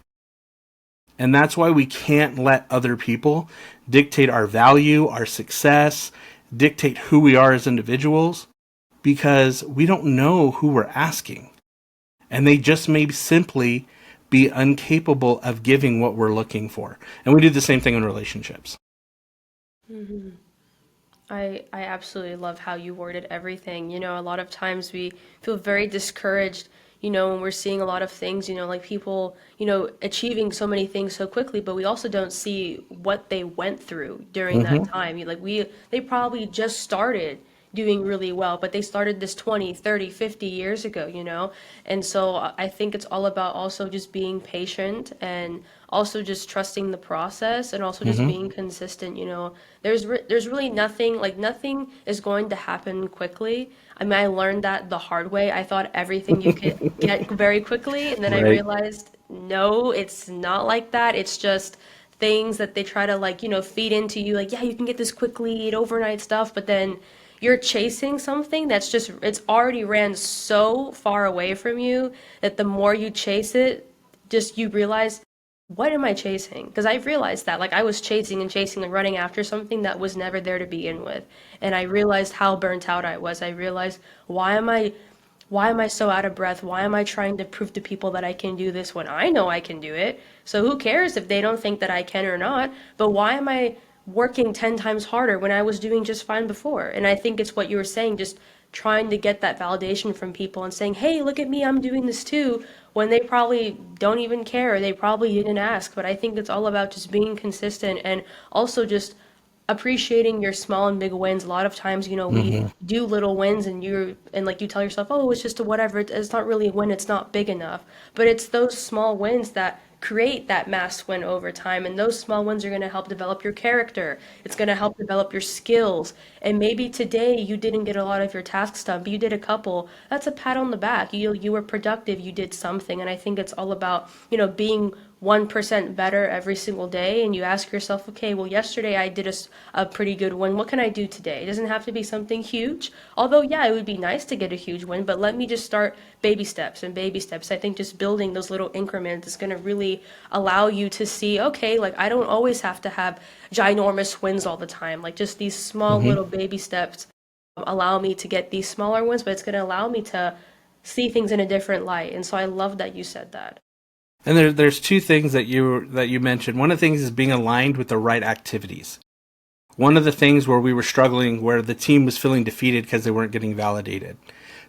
And that's why we can't let other people dictate our value, our success, dictate who we are as individuals, because we don't know who we're asking. And they just may simply be incapable of giving what we're looking for. And we do the same thing in relationships. Mm-hmm. I absolutely love how you worded everything. You know, a lot of times we feel very discouraged, you know, when we're seeing a lot of things, you know, like people, you know, achieving so many things so quickly, but we also don't see what they went through during that time. They probably just started doing really well, but they started this 20, 30, 50 years ago, you know? And so I think it's all about also just being patient and also just trusting the process and also just being consistent, you know? There's really nothing, like nothing is going to happen quickly. I mean, I learned that the hard way. I thought everything you could get very quickly, and then I Right. realized, no, it's not like that. It's just things that they try to like, you know, feed into you, like, yeah, you can get this quickly and overnight stuff, but then you're chasing something that's just it's already ran so far away from you that the more you chase it, just you realize what am I chasing? Because I've realized that, like, I was chasing and chasing and running after something that was never there to begin with. And I realized how burnt out I was. I realized, why am I so out of breath? Why am I trying to prove to people that I can do this when I know I can do it? So who cares if they don't think that I can or not? But why am I working 10 times harder when I was doing just fine before? And I think it's what you were saying, just trying to get that validation from people and saying, hey, look at me, I'm doing this too, when they probably don't even care or they probably didn't ask. But I think it's all about just being consistent and also just appreciating your small and big wins. A lot of times, we Hmm. do little wins and like you tell yourself, oh, it's just a whatever. It's not really a win. It's not big enough. But it's those small wins that create that mass win over time. And those small wins are going to help develop your character. It's going to help develop your skills. And maybe today you didn't get a lot of your tasks done, but you did a couple. That's a pat on the back. You were productive. You did something. And I think it's all about, being 1% better every single day, and you ask yourself, okay, well, yesterday I did a pretty good one. What can I do today? It doesn't have to be something huge. Although, yeah, it would be nice to get a huge win, but let me just start baby steps and baby steps. I think just building those little increments is going to really allow you to see, okay, like I don't always have to have ginormous wins all the time. Like just these small Hmm. little baby steps allow me to get these smaller ones, but it's going to allow me to see things in a different light. And so I love that you said that. And there's two things that you mentioned. One of the things is being aligned with the right activities. One of the things where we were struggling, where the team was feeling defeated because they weren't getting validated.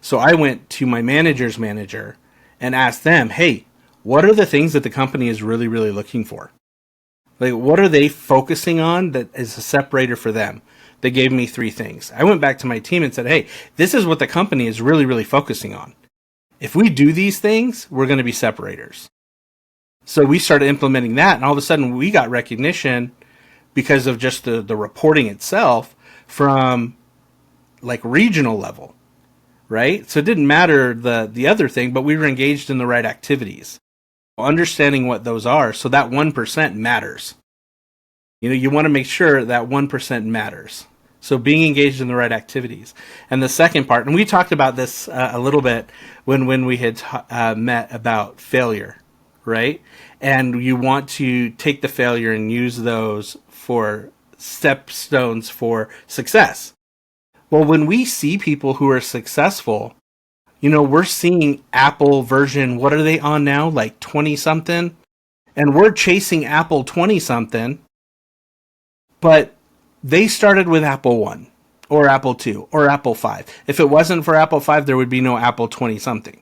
So I went to my manager's manager and asked them, hey, what are the things that the company is really, really looking for? Like, what are they focusing on that is a separator for them? They gave me three things. I went back to my team and said, hey, this is what the company is really, really focusing on. If we do these things, we're going to be separators. So we started implementing that, and all of a sudden we got recognition because of just the reporting itself from like regional level, right? So it didn't matter the other thing, but we were engaged in the right activities, understanding what those are. So that 1% matters. You want to make sure that 1% matters. So being engaged in the right activities. And the second part, and we talked about this a little bit when we had met about failure, right? And you want to take the failure and use those for stepstones for success. Well, when we see people who are successful, we're seeing Apple version, what are they on now? Like 20 something? And we're chasing Apple 20 something, but they started with Apple 1 or Apple 2 or Apple 5. If it wasn't for Apple 5, there would be no Apple 20 something.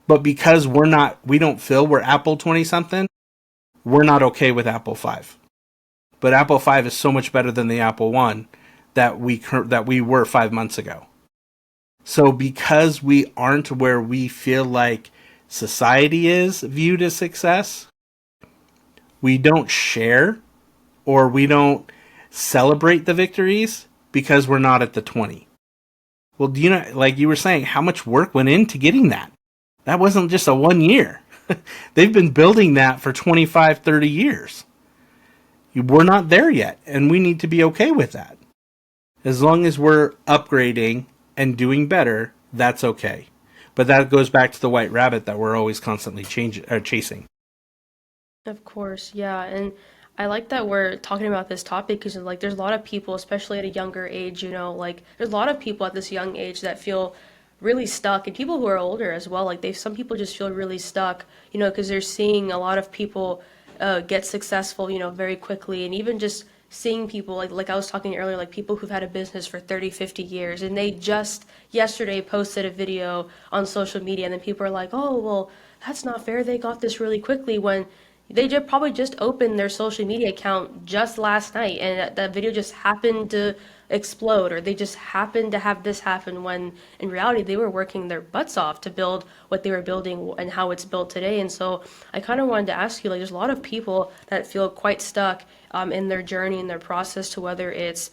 But because we don't feel we're Apple 20 something, we're not okay with Apple 5. But Apple 5 is so much better than the Apple 1 that we were 5 months ago. So because we aren't where we feel like society is viewed as success, we don't share or we don't celebrate the victories because we're not at the 20. Well, do you know, like you were saying, how much work went into getting that? That wasn't just a 1 year. They've been building that for 25, 30 years. We're not there yet, and we need to be okay with that. As long as we're upgrading and doing better, that's okay. But that goes back to the white rabbit that we're always constantly chasing. Of course, yeah. And I like that we're talking about this topic because, like, there's a lot of people, especially at a younger age, like, there's a lot of people at this young age that feel really stuck, and people who are older as well. Like, some people just feel really stuck, because they're seeing a lot of people get successful, very quickly. And even just seeing people, like I was talking earlier, like people who've had a business for 30, 50 years, and they just yesterday posted a video on social media, and then people are like, oh, well, that's not fair. They got this really quickly when they just probably just opened their social media account just last night, and that video just happened to explode, or they just happened to have this happen when in reality they were working their butts off to build what they were building and how it's built today. And so I kind of wanted to ask you, like, there's a lot of people that feel quite stuck in their journey, in their process, to whether it's,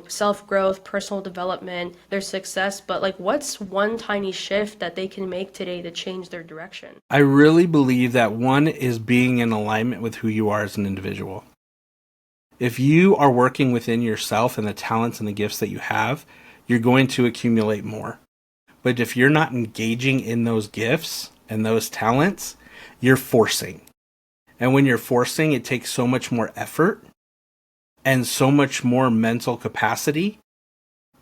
self-growth, personal development, their success, but like what's one tiny shift that they can make today to change their direction? I really believe that one is being in alignment with who you are as an individual. If you are working within yourself and the talents and the gifts that you have, you're going to accumulate more. But if you're not engaging in those gifts and those talents, you're forcing. And when you're forcing, it takes so much more effort and so much more mental capacity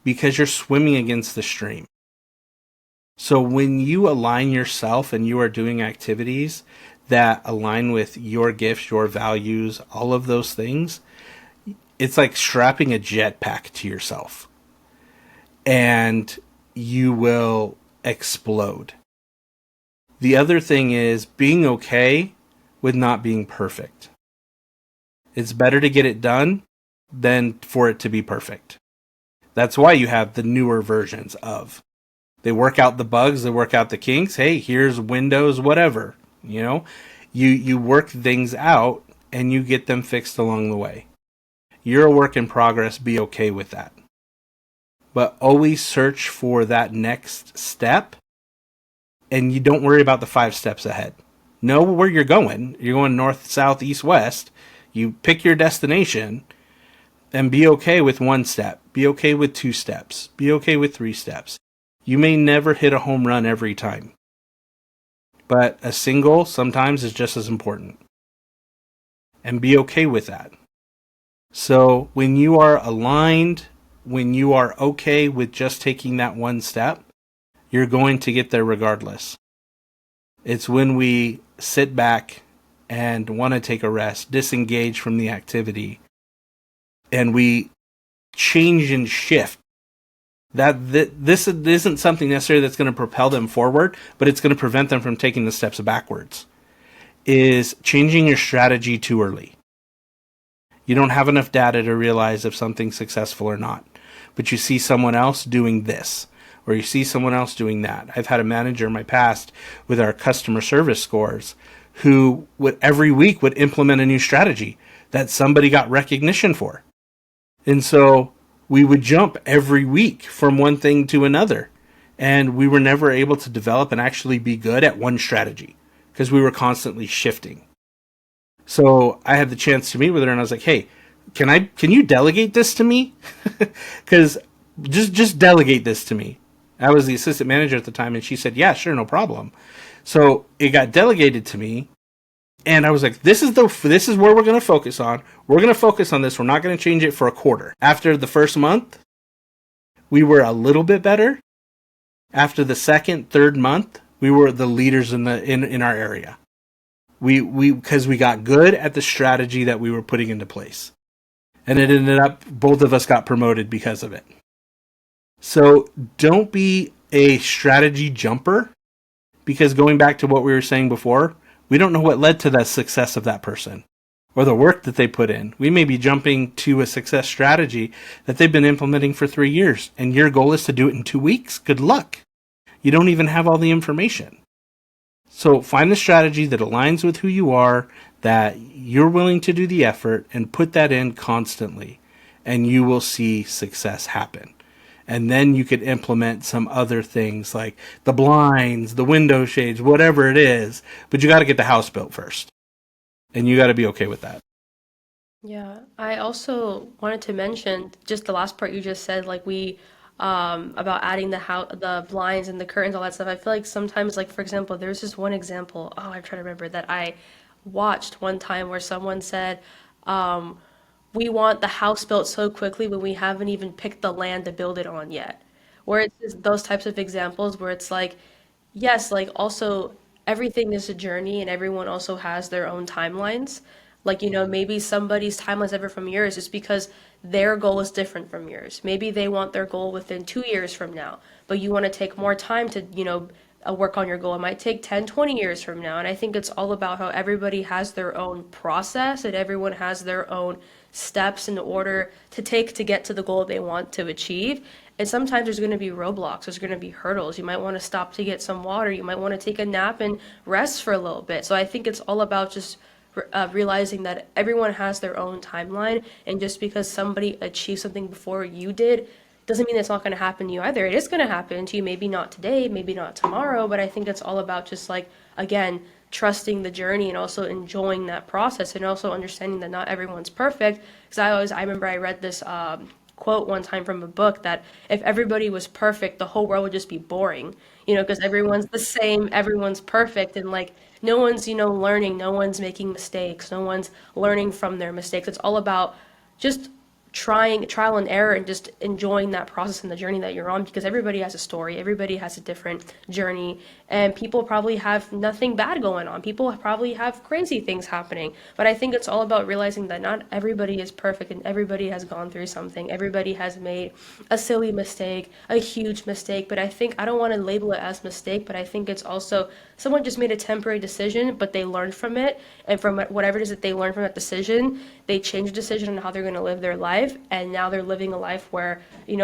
because you're swimming against the stream. So when you align yourself and you are doing activities that align with your gifts, your values, all of those things, it's like strapping a jetpack to yourself. And you will explode. The other thing is being okay with not being perfect. It's better to get it done than for it to be perfect. That's why you have the newer versions of. They work out the bugs, they work out the kinks. Hey, here's Windows, whatever. You work things out and you get them fixed along the way. You're a work in progress. Be okay with that. But always search for that next step, and you don't worry about the 5 steps ahead. Know where you're going. You're going north, south, east, west. You pick your destination and be okay with 1 step. Be okay with 2 steps. Be okay with 3 steps. You may never hit a home run every time, but a single sometimes is just as important. And be okay with that. So when you are aligned, when you are okay with just taking that 1 step, you're going to get there regardless. It's when we sit back and want to take a rest, disengage from the activity, and we change and shift. This isn't something necessarily that's going to propel them forward, but it's going to prevent them from taking the steps backwards. Is changing your strategy too early. You don't have enough data to realize if something's successful or not. But you see someone else doing this, or you see someone else doing that. I've had a manager in my past with our customer service scores who every week would implement a new strategy that somebody got recognition for. And so we would jump every week from one thing to another. And we were never able to develop and actually be good at one strategy because we were constantly shifting. So I had the chance to meet with her and I was like, hey, can you delegate this to me? Because just delegate this to me. I was the assistant manager at the time and she said, yeah, sure, no problem. So it got delegated to me. And I was like, this is where we're going to focus on. We're going to focus on this. We're not going to change it for a quarter. After the first month, we were a little bit better. After the second, third month, we were the leaders in our area. Because we got good at the strategy that we were putting into place. And it ended up, both of us got promoted because of it. So don't be a strategy jumper, because going back to what we were saying before, we don't know what led to the success of that person or the work that they put in. We may be jumping to a success strategy that they've been implementing for 3 years, and your goal is to do it in 2 weeks. Good luck. You don't even have all the information. So find the strategy that aligns with who you are, that you're willing to do the effort, and put that in constantly, and you will see success happen. And then you could implement some other things like the blinds, the window shades, whatever it is. But you got to get the house built first. And you got to be okay with that. Yeah, I also wanted to mention just the last part you just said, like about adding the blinds and the curtains, all that stuff. I feel like sometimes, like for example, there's this one example. Oh, I'm trying to remember that I watched one time where someone said, we want the house built so quickly, but we haven't even picked the land to build it on yet. Where it's just those types of examples where it's like, yes, like also everything is a journey and everyone also has their own timelines. Like, maybe somebody's timeline is different from yours is because their goal is different from yours. Maybe they want their goal within 2 years from now, but you want to take more time to, work on your goal. It might take 10, 20 years from now. And I think it's all about how everybody has their own process and everyone has their own steps in order to take to get to the goal they want to achieve. And sometimes there's going to be roadblocks, there's going to be hurdles. You might want to stop to get some water, you might want to take a nap and rest for a little bit. So I think it's all about just realizing that everyone has their own timeline, and just because somebody achieved something before you did doesn't mean it's not going to happen to you either. It is going to happen to you, maybe not today, maybe not tomorrow, but I think it's all about just like, again, trusting the journey and also enjoying that process, and also understanding that not everyone's perfect. Because I remember I read this quote one time from a book that if everybody was perfect, the whole world would just be boring, because everyone's the same, everyone's perfect, and like no one's, learning, no one's making mistakes, no one's learning from their mistakes. It's all about just trying trial and error and just enjoying that process and the journey that you're on, because everybody has a story, everybody has a different journey, and people probably have nothing bad going on, people probably have crazy things happening, but I think it's all about realizing that not everybody is perfect and everybody has gone through something, everybody has made a silly mistake, a huge mistake, but I don't want to label it as mistake, but I think it's also someone just made a temporary decision, but they learned from it, and from whatever it is that they learned from that decision, they changed the decision on how they're going to live their life, and now they're living a life where,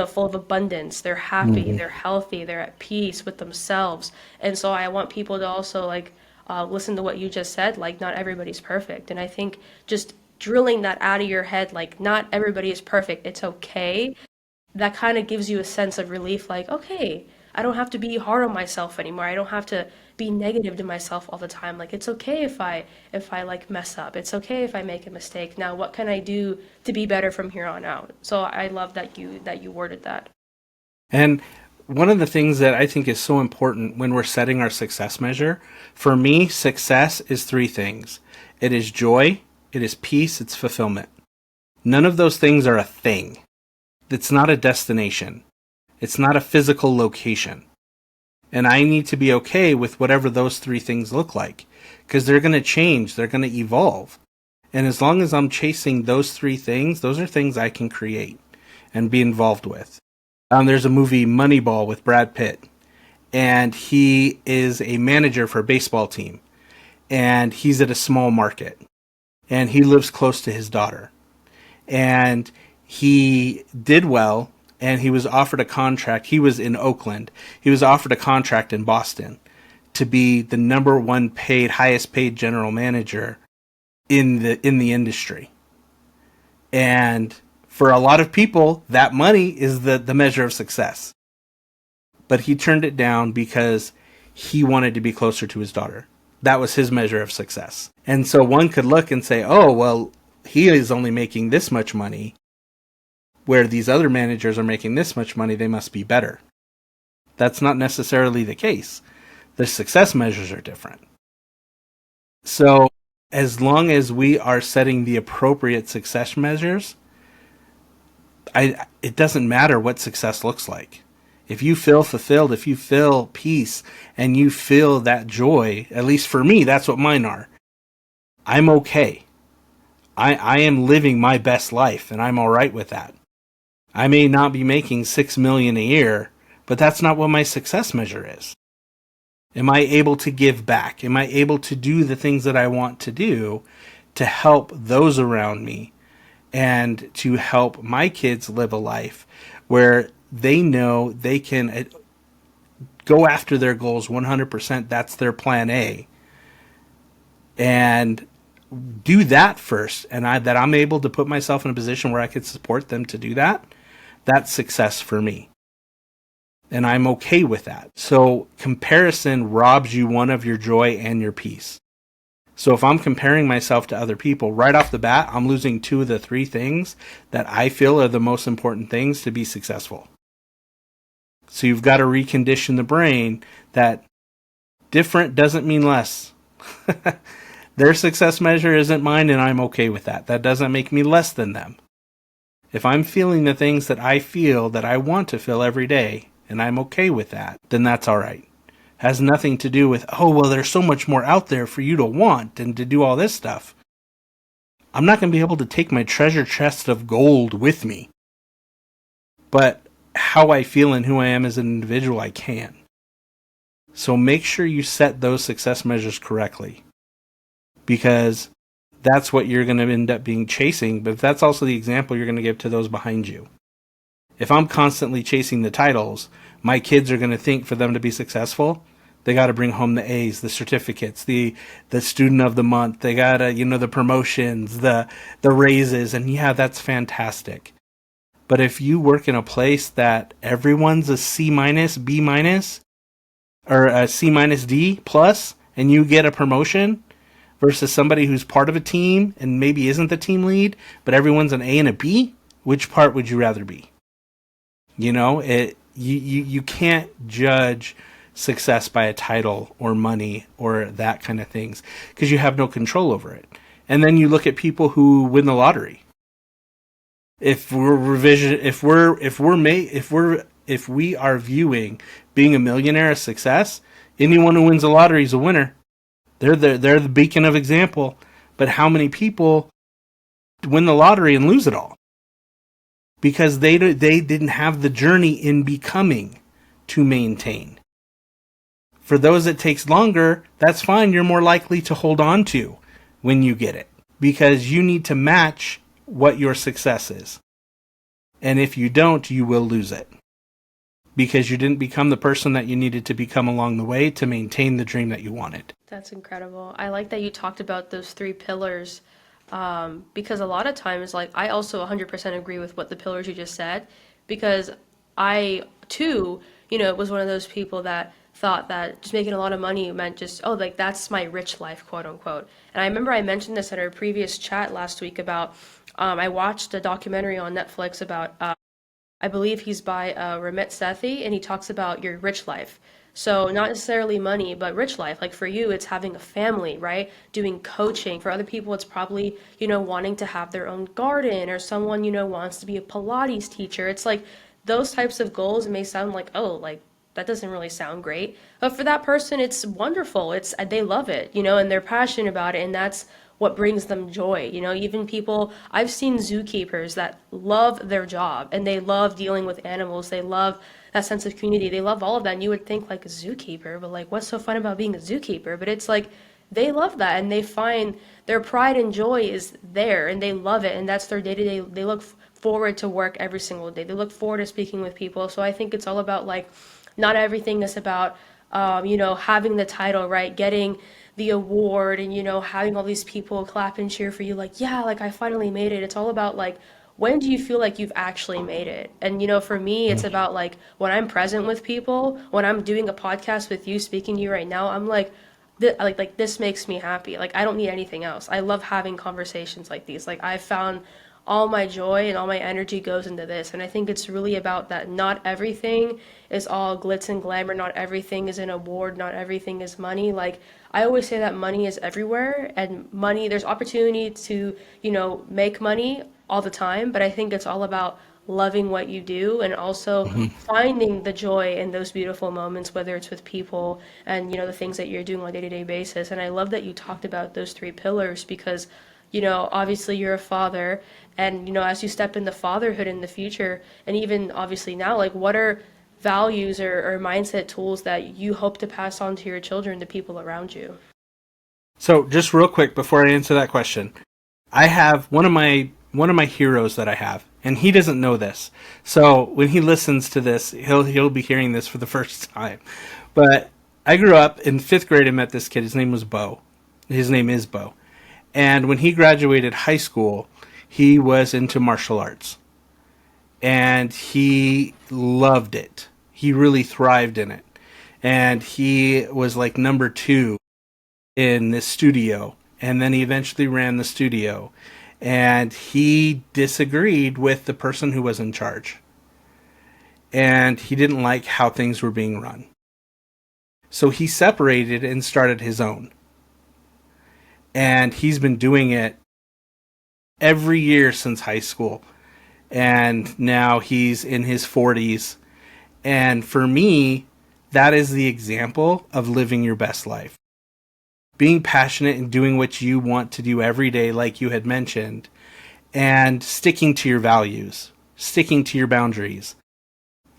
full of abundance, they're happy, they're healthy, they're at peace with themselves. And so I want people to also like listen to what you just said, like not everybody's perfect. And I think just drilling that out of your head, like not everybody is perfect, it's okay, that kind of gives you a sense of relief, like, okay, I don't have to be hard on myself anymore. I don't have to be negative to myself all the time. Like it's okay if I like mess up. It's okay if I make a mistake. Now what can I do to be better from here on out? So I love that you worded that. And one of the things that I think is so important when we're setting our success measure, for me, success is three things. It is joy, it is peace, it's fulfillment. None of those things are a thing. It's not a destination. It's not a physical location. And I need to be okay with whatever those three things look like, because they're going to change, they're going to evolve. And as long as I'm chasing those three things, those are things I can create and be involved with. There's a movie, Moneyball, with Brad Pitt, and he is a manager for a baseball team, and he's at a small market, and he lives close to his daughter. And he did well, and he was offered a contract. He was in Oakland. He was offered a contract in Boston to be the number one paid, highest paid general manager in the industry. And for a lot of people, that money is the measure of success. But he turned it down because he wanted to be closer to his daughter. That was his measure of success. And so one could look and say, oh, well, he is only making this much money, where these other managers are making this much money, they must be better. That's not necessarily the case. The success measures are different. So as long as we are setting the appropriate success measures, it doesn't matter what success looks like. If you feel fulfilled, if you feel peace, and you feel that joy, at least for me, that's what mine are. I'm okay. I am living my best life, and I'm all right with that. I may not be making $6 million a year, but that's not what my success measure is. Am I able to give back? Am I able to do the things that I want to do to help those around me and to help my kids live a life where they know they can go after their goals 100%? That's their plan A. And do that first, and that I'm able to put myself in a position where I could support them to do that. That's success for me. And I'm okay with that. So comparison robs you one of your joy and your peace. So if I'm comparing myself to other people, right off the bat, I'm losing two of the three things that I feel are the most important things to be successful. So you've got to recondition the brain that different doesn't mean less. Their success measure isn't mine, and I'm okay with that. That doesn't make me less than them. If I'm feeling the things that I feel that I want to feel every day, and I'm okay with that, then that's all right. Has nothing to do with, oh, well, there's so much more out there for you to want and to do all this stuff. I'm not going to be able to take my treasure chest of gold with me. But how I feel and who I am as an individual, I can. So make sure you set those success measures correctly, because that's what you're going to end up being chasing, but that's also the example you're going to give to those behind you. If I'm constantly chasing the titles, my kids are going to think for them to be successful, they got to bring home the A's, the certificates, the student of the month, they got to, the promotions, the raises, and yeah, that's fantastic. But if you work in a place that everyone's a C minus, B minus, or a C minus D plus, and you get a promotion, versus somebody who's part of a team and maybe isn't the team lead, but everyone's an A and a B, which part would you rather be? You know, you can't judge success by a title or money or that kind of things because you have no control over it. And then you look at people who win the lottery. If we are viewing being a millionaire as success, anyone who wins the lottery is a winner. They're the beacon of example. But how many people win the lottery and lose it all? Because they didn't have the journey in becoming to maintain. For those it takes longer, that's fine. You're more likely to hold on to when you get it. Because you need to match what your success is. And if you don't, you will lose it. Because you didn't become the person that you needed to become along the way to maintain the dream that you wanted. That's incredible. I like that you talked about those 3 pillars, because a lot of times, like, I also 100% agree with what the pillars you just said, because I, too, was one of those people that thought that just making a lot of money meant just, oh, like, that's my rich life, quote unquote. And I remember I mentioned this in our previous chat last week about, I watched a documentary on Netflix about, I believe he's by Ramit Sethi, and he talks about your rich life. So not necessarily money, but rich life. Like for you, it's having a family, right? Doing coaching. For other people, it's probably, wanting to have their own garden, or someone, wants to be a Pilates teacher. It's like those types of goals may sound like, oh, like that doesn't really sound great. But for that person, it's wonderful. They love it, and they're passionate about it. And that's what brings them joy. Even people, I've seen zookeepers that love their job and they love dealing with animals. They love that sense of community. They love all of that. And you would think like a zookeeper, but like, what's so fun about being a zookeeper? But it's like, they love that and they find their pride and joy is there and they love it. And that's their day to day. They look forward to work every single day. They look forward to speaking with people. So I think it's all about like, not everything is about, having the title, right? Getting the award and, having all these people clap and cheer for you. Like, yeah, like I finally made it. It's all about like, when do you feel like you've actually made it? And, for me, it's about like when I'm present with people, when I'm doing a podcast with you, speaking to you right now, I'm like, this makes me happy. Like, I don't need anything else. I love having conversations like these. Like, I found all my joy and all my energy goes into this. And I think it's really about that. Not everything is all glitz and glamour. Not everything is an award. Not everything is money. Like, I always say that money is everywhere, and money, there's opportunity to, make money all the time. But I think it's all about loving what you do and also finding the joy in those beautiful moments, whether it's with people and, the things that you're doing on a day-to-day basis. And I love that you talked about those 3 pillars because, obviously you're a father and, as you step into fatherhood in the future, and even obviously now, like what are values or mindset tools that you hope to pass on to your children, the people around you? So just real quick before I answer that question, I have one of my heroes that I have, and he doesn't know this. So when he listens to this, he'll be hearing this for the first time. But I grew up in 5th grade. I met this kid. His name was Bo. His name is Bo. And when he graduated high school, he was into martial arts. And he loved it. He really thrived in it. And he was like number 2 in this studio. And then he eventually ran the studio. And he disagreed with the person who was in charge. And he didn't like how things were being run. So he separated and started his own. And he's been doing it every year since high school. And now he's in his 40s. And for me, that is the example of living your best life. Being passionate and doing what you want to do every day, like you had mentioned, and sticking to your values, sticking to your boundaries.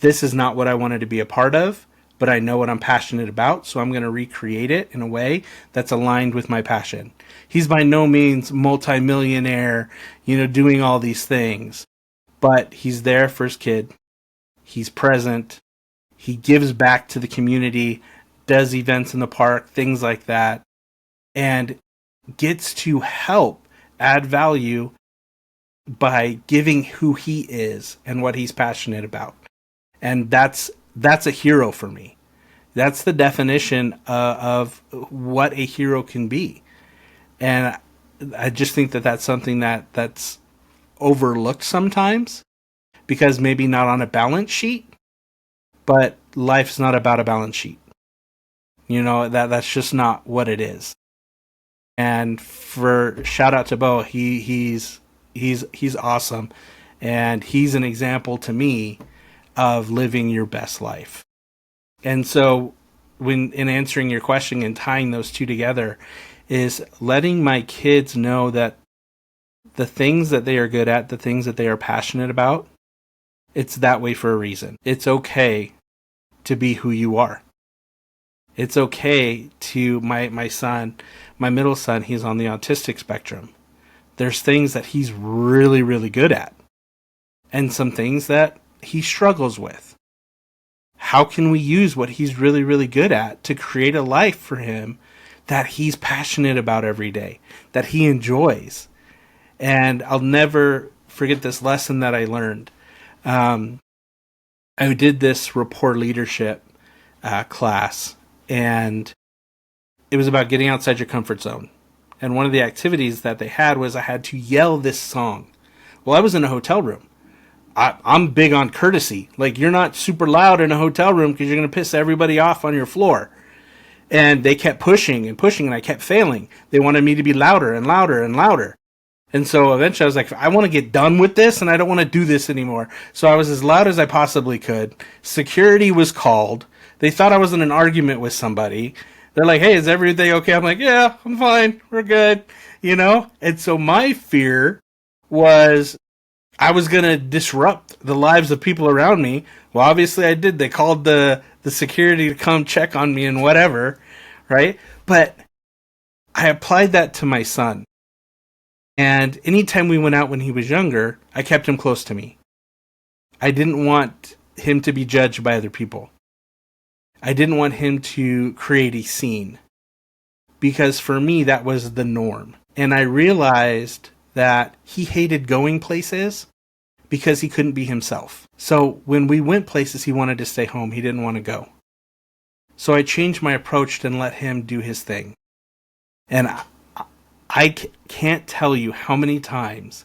This is not what I wanted to be a part of, but I know what I'm passionate about, so I'm going to recreate it in a way that's aligned with my passion. He's by no means multimillionaire, doing all these things, but he's there for his kid. He's present. He gives back to the community, does events in the park, things like that, and gets to help add value by giving who he is and what he's passionate about. And that's a hero for me. That's the definition of what a hero can be. And I just think that that's something that's overlooked sometimes because maybe not on a balance sheet, but life's not about a balance sheet. That's just not what it is. And for shout out to Bo, he's awesome, and he's an example to me of living your best life. And so, when in answering your question and tying those two together, is letting my kids know that the things that they are good at, the things that they are passionate about, it's that way for a reason. It's okay to be who you are. It's okay to my son, my middle son, he's on the autistic spectrum. There's things that he's really, really good at, and some things that he struggles with. How can we use what he's really, really good at to create a life for him that he's passionate about every day, that he enjoys? And I'll never forget this lesson that I learned. I did this rapport leadership class, and it was about getting outside your comfort zone. And one of the activities that they had was I had to yell this song. Well, I was in a hotel room. I'm big on courtesy. Like, you're not super loud in a hotel room because you're going to piss everybody off on your floor. And they kept pushing and pushing, and I kept failing. They wanted me to be louder and louder and louder. And so eventually I was like, I want to get done with this, and I don't want to do this anymore. So I was as loud as I possibly could. Security was called. They thought I was in an argument with somebody. They're like, hey, is everything okay? I'm like, yeah, I'm fine. We're good. And so my fear was I was going to disrupt the lives of people around me. Well, obviously I did. They called the security to come check on me and whatever, right? But I applied that to my son. And anytime we went out when he was younger, I kept him close to me. I didn't want him to be judged by other people. I didn't want him to create a scene, because for me that was the norm. And I realized that he hated going places because he couldn't be himself. So when we went places, he wanted to stay home. He didn't want to go. So I changed my approach and let him do his thing. And I can't tell you how many times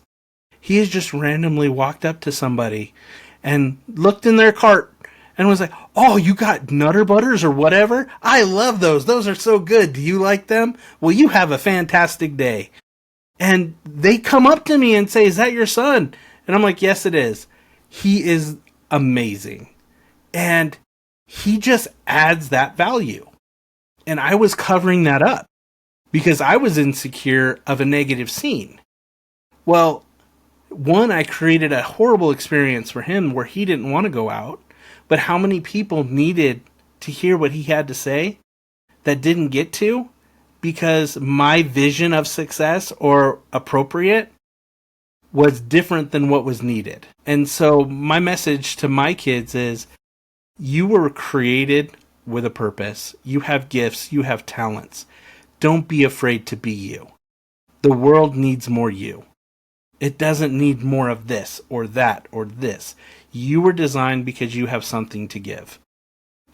he has just randomly walked up to somebody and looked in their cart and was like, oh, you got Nutter Butters or whatever? I love those. Those are so good. Do you like them? Well, you have a fantastic day. And they come up to me and say, is that your son? And I'm like, yes, it is. He is amazing. And he just adds that value. And I was covering that up because I was insecure of a negative scene. Well, one, I created a horrible experience for him where he didn't want to go out. But how many people needed to hear what he had to say that didn't get to because my vision of success or appropriate was different than what was needed? And so my message to my kids is, you were created with a purpose. You have gifts. You have talents. Don't be afraid to be you. The world needs more you. It doesn't need more of this or that or this. You were designed because you have something to give.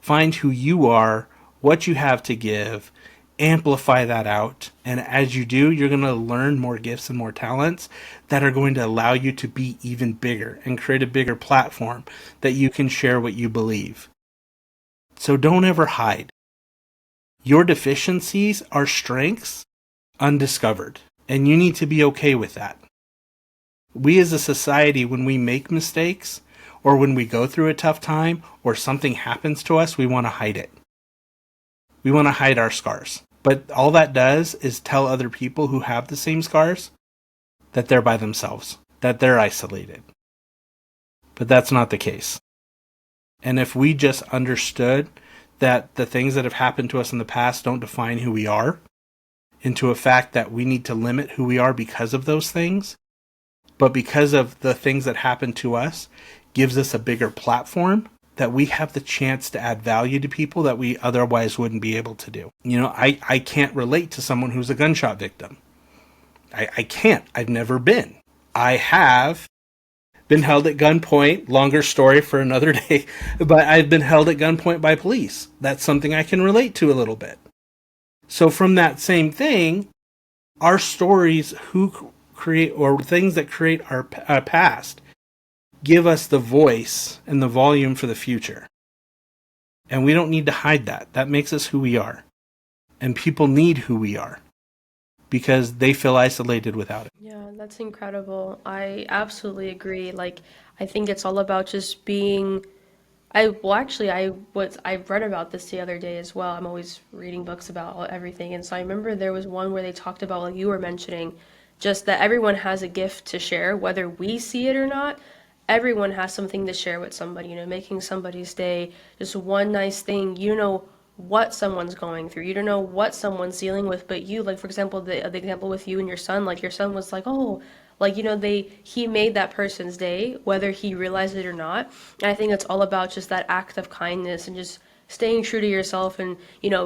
Find who you are, what you have to give, amplify that out, and as you do, you're going to learn more gifts and more talents that are going to allow you to be even bigger and create a bigger platform that you can share what you believe. So don't ever hide. Your deficiencies are strengths undiscovered, and you need to be okay with that. We as a society, when we make mistakes, or when we go through a tough time, or something happens to us, we want to hide it. We want to hide our scars. But all that does is tell other people who have the same scars that they're by themselves, that they're isolated. But that's not the case. And if we just understood that the things that have happened to us in the past don't define who we are, into a fact that we need to limit who we are because of those things, but because of the things that happened to us, gives us a bigger platform that we have the chance to add value to people that we otherwise wouldn't be able to do. I can't relate to someone who's a gunshot victim. I can't. I've never been. I have been held at gunpoint. Longer story for another day. But I've been held at gunpoint by police. That's something I can relate to a little bit. So from that same thing, our stories, who create, or things that create our past, give us the voice and the volume for the future. And we don't need to hide that. That makes us who we are. And people need who we are because they feel isolated without it. Yeah, that's incredible. I absolutely agree. Like, I think it's all about just being. I read about this the other day as well. I'm always reading books about everything, and so I remember there was one where they talked about, like you were mentioning, just that everyone has a gift to share, whether we see it or not. Everyone has something to share with somebody, making somebody's day, just one nice thing. You don't know what someone's going through. You don't know what someone's dealing with, but you, like for example, the example with you and your son, like your son was like, oh, like he made that person's day, whether he realized it or not. And I think it's all about just that act of kindness and just staying true to yourself and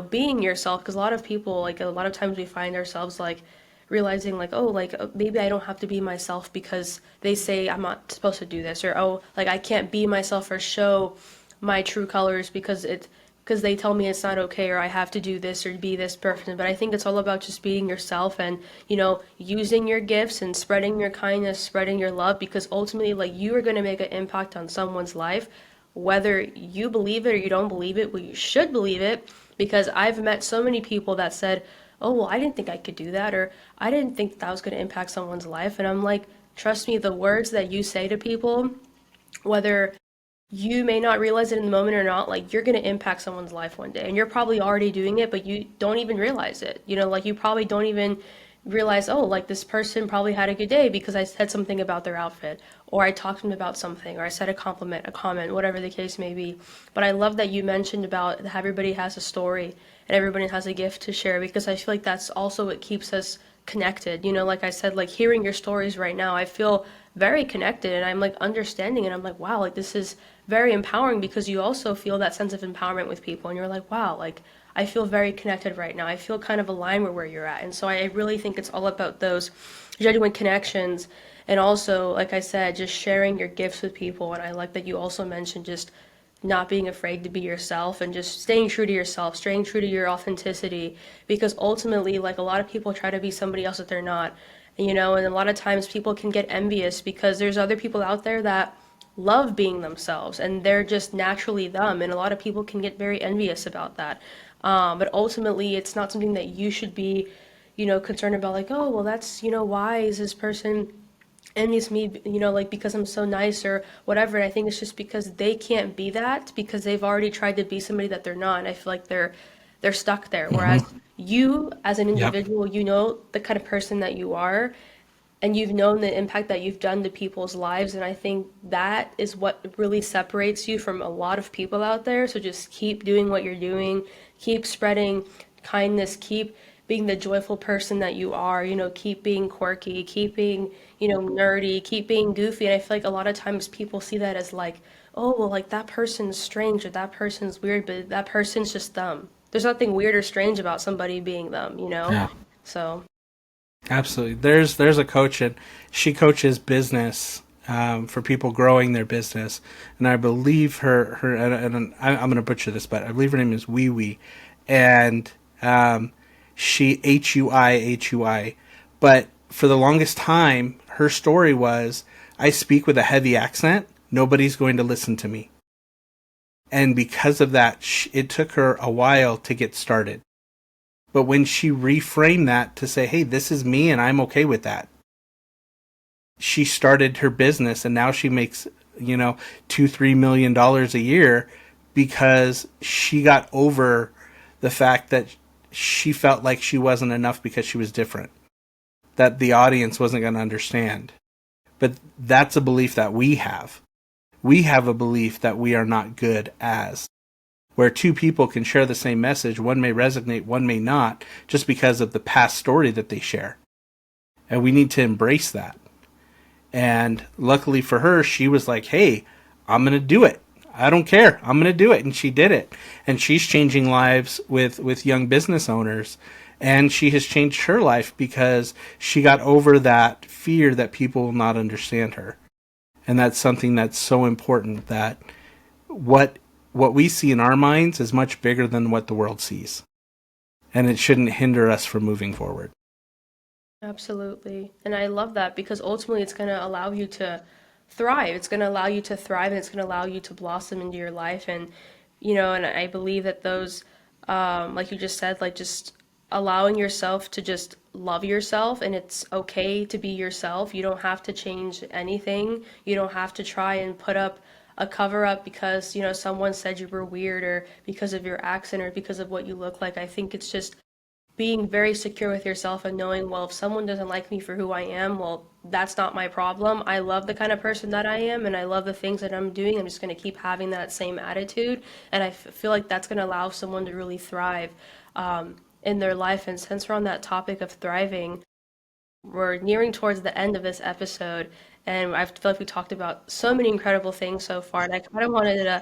being yourself. Because a lot of people, like a lot of times we find ourselves like realizing like, oh, like maybe I don't have to be myself because they say I'm not supposed to do this, or oh, like I can't be myself or show my true colors because they tell me it's not okay, or I have to do this or be this person. But I think it's all about just being yourself and using your gifts and spreading your kindness, spreading your love, because ultimately, like, you are going to make an impact on someone's life, whether you believe it or you don't believe it. Well, you should believe it, because I've met so many people that said, oh, well, I didn't think I could do that, or I didn't think that was going to impact someone's life. And I'm like, trust me, the words that you say to people, whether you may not realize it in the moment or not, like, you're going to impact someone's life one day. And you're probably already doing it, but you don't even realize it. Like, you probably don't even realize, oh, like, this person probably had a good day because I said something about their outfit, or I talked to them about something, or I said a compliment, a comment, whatever the case may be. But I love that you mentioned about how everybody has a story and everybody has a gift to share, because I feel like that's also what keeps us connected. Like I said, like, hearing your stories right now, I feel very connected, and I'm like understanding, and I'm like, wow, like, this is very empowering, because you also feel that sense of empowerment with people, and you're like, wow, like, I feel very connected right now. I feel kind of aligned with where you're at. And so I really think it's all about those genuine connections, and also, like I said, just sharing your gifts with people. And I like that you also mentioned just not being afraid to be yourself and just staying true to yourself, staying true to your authenticity, because ultimately, like, a lot of people try to be somebody else that they're not. And a lot of times people can get envious because there's other people out there that love being themselves and they're just naturally them. And a lot of people can get very envious about that. But ultimately, it's not something that you should be, concerned about, like, oh, well, that's, why is this person envious me, like, because I'm so nice or whatever. And I think it's just because they can't be that, because they've already tried to be somebody that they're not. And I feel like they're stuck there. Whereas you, as an Yep. individual, the kind of person that you are, and you've known the impact that you've done to people's lives. And I think that is what really separates you from a lot of people out there. So just keep doing what you're doing, keep spreading kindness, keep being the joyful person that you are, keep being quirky, keep being, nerdy, keep being goofy. And I feel like a lot of times people see that as like, oh, well, like, that person's strange or that person's weird, but that person's just them. There's nothing weird or strange about somebody being them. Yeah. So. Absolutely. There's a coach, and she coaches business for people growing their business, and I believe her and I'm going to butcher this, but I believe her name is Wee Wee, and she Hui. But for the longest time, her story was, I speak with a heavy accent. Nobody's going to listen to me, and because of that, it took her a while to get started. But when she reframed that to say, hey, this is me and I'm okay with that, she started her business, and now she makes, $2-3 million a year, because she got over the fact that she felt like she wasn't enough because she was different, that the audience wasn't going to understand. But that's a belief that we have. We have a belief that we are not good as. Where two people can share the same message, one may resonate, one may not, just because of the past story that they share. And we need to embrace that. And luckily for her, she was like, hey, I'm going to do it. I don't care. I'm going to do it. And she did it. And she's changing lives with young business owners. And she has changed her life because she got over that fear that people will not understand her. And that's something that's so important, that what we see in our minds is much bigger than what the world sees. And it shouldn't hinder us from moving forward. Absolutely. And I love that because ultimately it's going to allow you to thrive. It's going to allow you to thrive and it's going to allow you to blossom into your life. And I believe that those, like you just said, like just allowing yourself to just love yourself and it's okay to be yourself. You don't have to change anything. You don't have to try and put up a cover up because, someone said you were weird or because of your accent or because of what you look like. I think it's just being very secure with yourself and knowing, well, if someone doesn't like me for who I am, well, that's not my problem. I love the kind of person that I am and I love the things that I'm doing. I'm just going to keep having that same attitude. And feel like that's going to allow someone to really thrive in their life. And since we're on that topic of thriving, we're nearing towards the end of this episode. And I feel like we talked about so many incredible things so far. And I kind of wanted to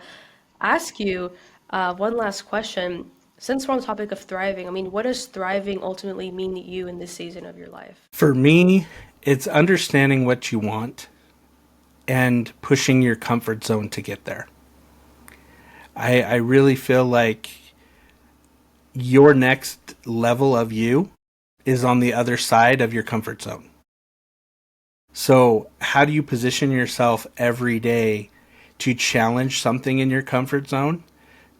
ask you one last question. Since we're on the topic of thriving, I mean, what does thriving ultimately mean to you in this season of your life? For me, it's understanding what you want and pushing your comfort zone to get there. I really feel like your next level of you is on the other side of your comfort zone. So, how do you position yourself every day to challenge something in your comfort zone?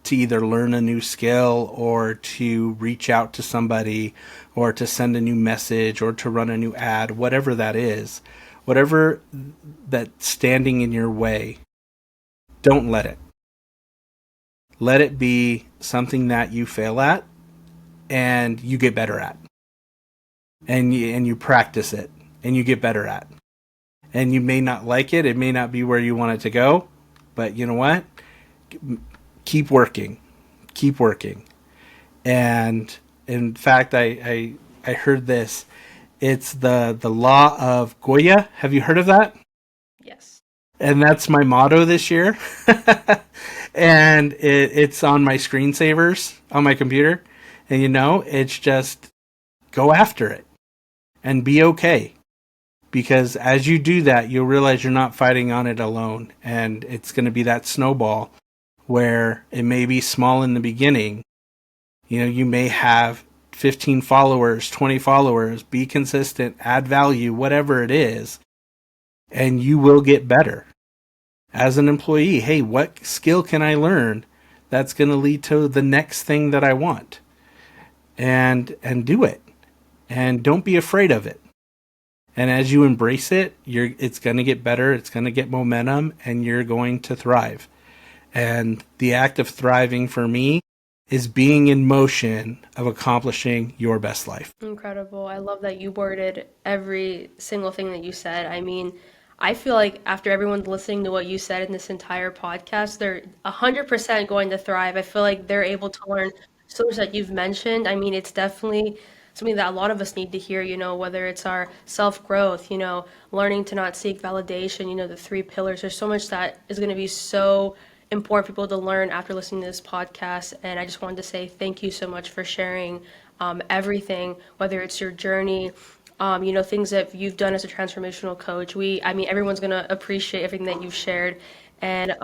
To either learn a new skill or to reach out to somebody or to send a new message or to run a new ad, whatever that is, whatever that's standing in your way, don't let it. Let it be something that you fail at and you get better at. And you practice it and you get better at. And you may not like it. It may not be where you want it to go. But you know what? Keep working. Keep working. And in fact, I heard this. It's the law of Goya. Have you heard of that? Yes. And that's my motto this year. And it's on my screensavers on my computer. And it's just go after it and be okay. Because as you do that, you'll realize you're not fighting on it alone. And it's going to be that snowball where it may be small in the beginning. You may have 15 followers, 20 followers, be consistent, add value, whatever it is, and you will get better. As an employee, hey, what skill can I learn that's going to lead to the next thing that I want? And do it. And don't be afraid of it. And as you embrace it, it's going to get better, it's going to get momentum, and you're going to thrive. And the act of thriving for me is being in motion of accomplishing your best life. Incredible. I love that you worded every single thing that you said. I mean, I feel like after everyone's listening to what you said in this entire podcast, they're 100% going to thrive. I feel like they're able to learn so much that you've mentioned. I mean, it's definitely something that a lot of us need to hear, whether it's our self-growth, learning to not seek validation, the three pillars. There's so much that is going to be so important for people to learn after listening to this podcast. And I just wanted to say thank you so much for sharing everything, whether it's your journey, things that you've done as a transformational coach. I mean, everyone's going to appreciate everything that you've shared. And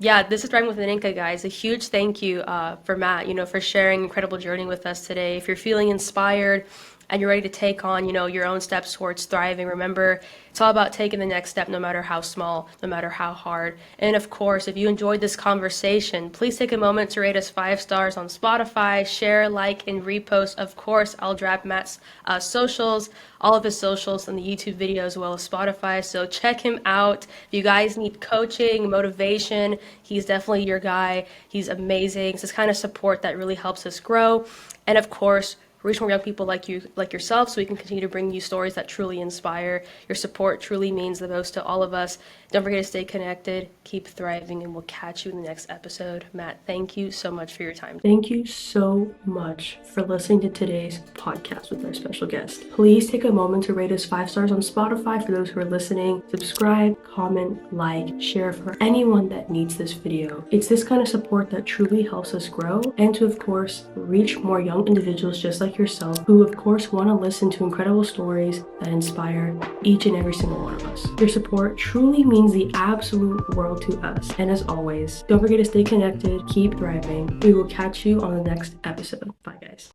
yeah, this is Thriving with Anenka, guys. A huge thank you for Matt, for sharing incredible journey with us today. If you're feeling inspired and you're ready to take on, your own steps towards thriving, remember, it's all about taking the next step, no matter how small, no matter how hard. And of course, if you enjoyed this conversation, please take a moment to rate us 5 stars on Spotify, share, like, and repost. Of course, I'll drop Matt's socials, all of his socials in the YouTube video as well as Spotify. So check him out. If you guys need coaching, motivation, he's definitely your guy. He's amazing. It's this kind of support that really helps us grow. And of course, reach more young people like yourself so we can continue to bring you stories that truly inspire. Your support truly means the most to all of us. Don't forget to stay connected, keep thriving, and we'll catch you in the next episode. Matt, thank you so much for your time. Thank you so much for listening to today's podcast with our special guest. Please take a moment to rate us 5 stars on Spotify for those who are listening. Subscribe, comment, like, share for anyone that needs this video. It's this kind of support that truly helps us grow and to, of course, reach more young individuals just like yourself who, of course, want to listen to incredible stories that inspire each and every single one of us. Your support truly means the absolute world to us. And as always, don't forget to stay connected, keep thriving. We will catch you on the next episode. Bye, guys.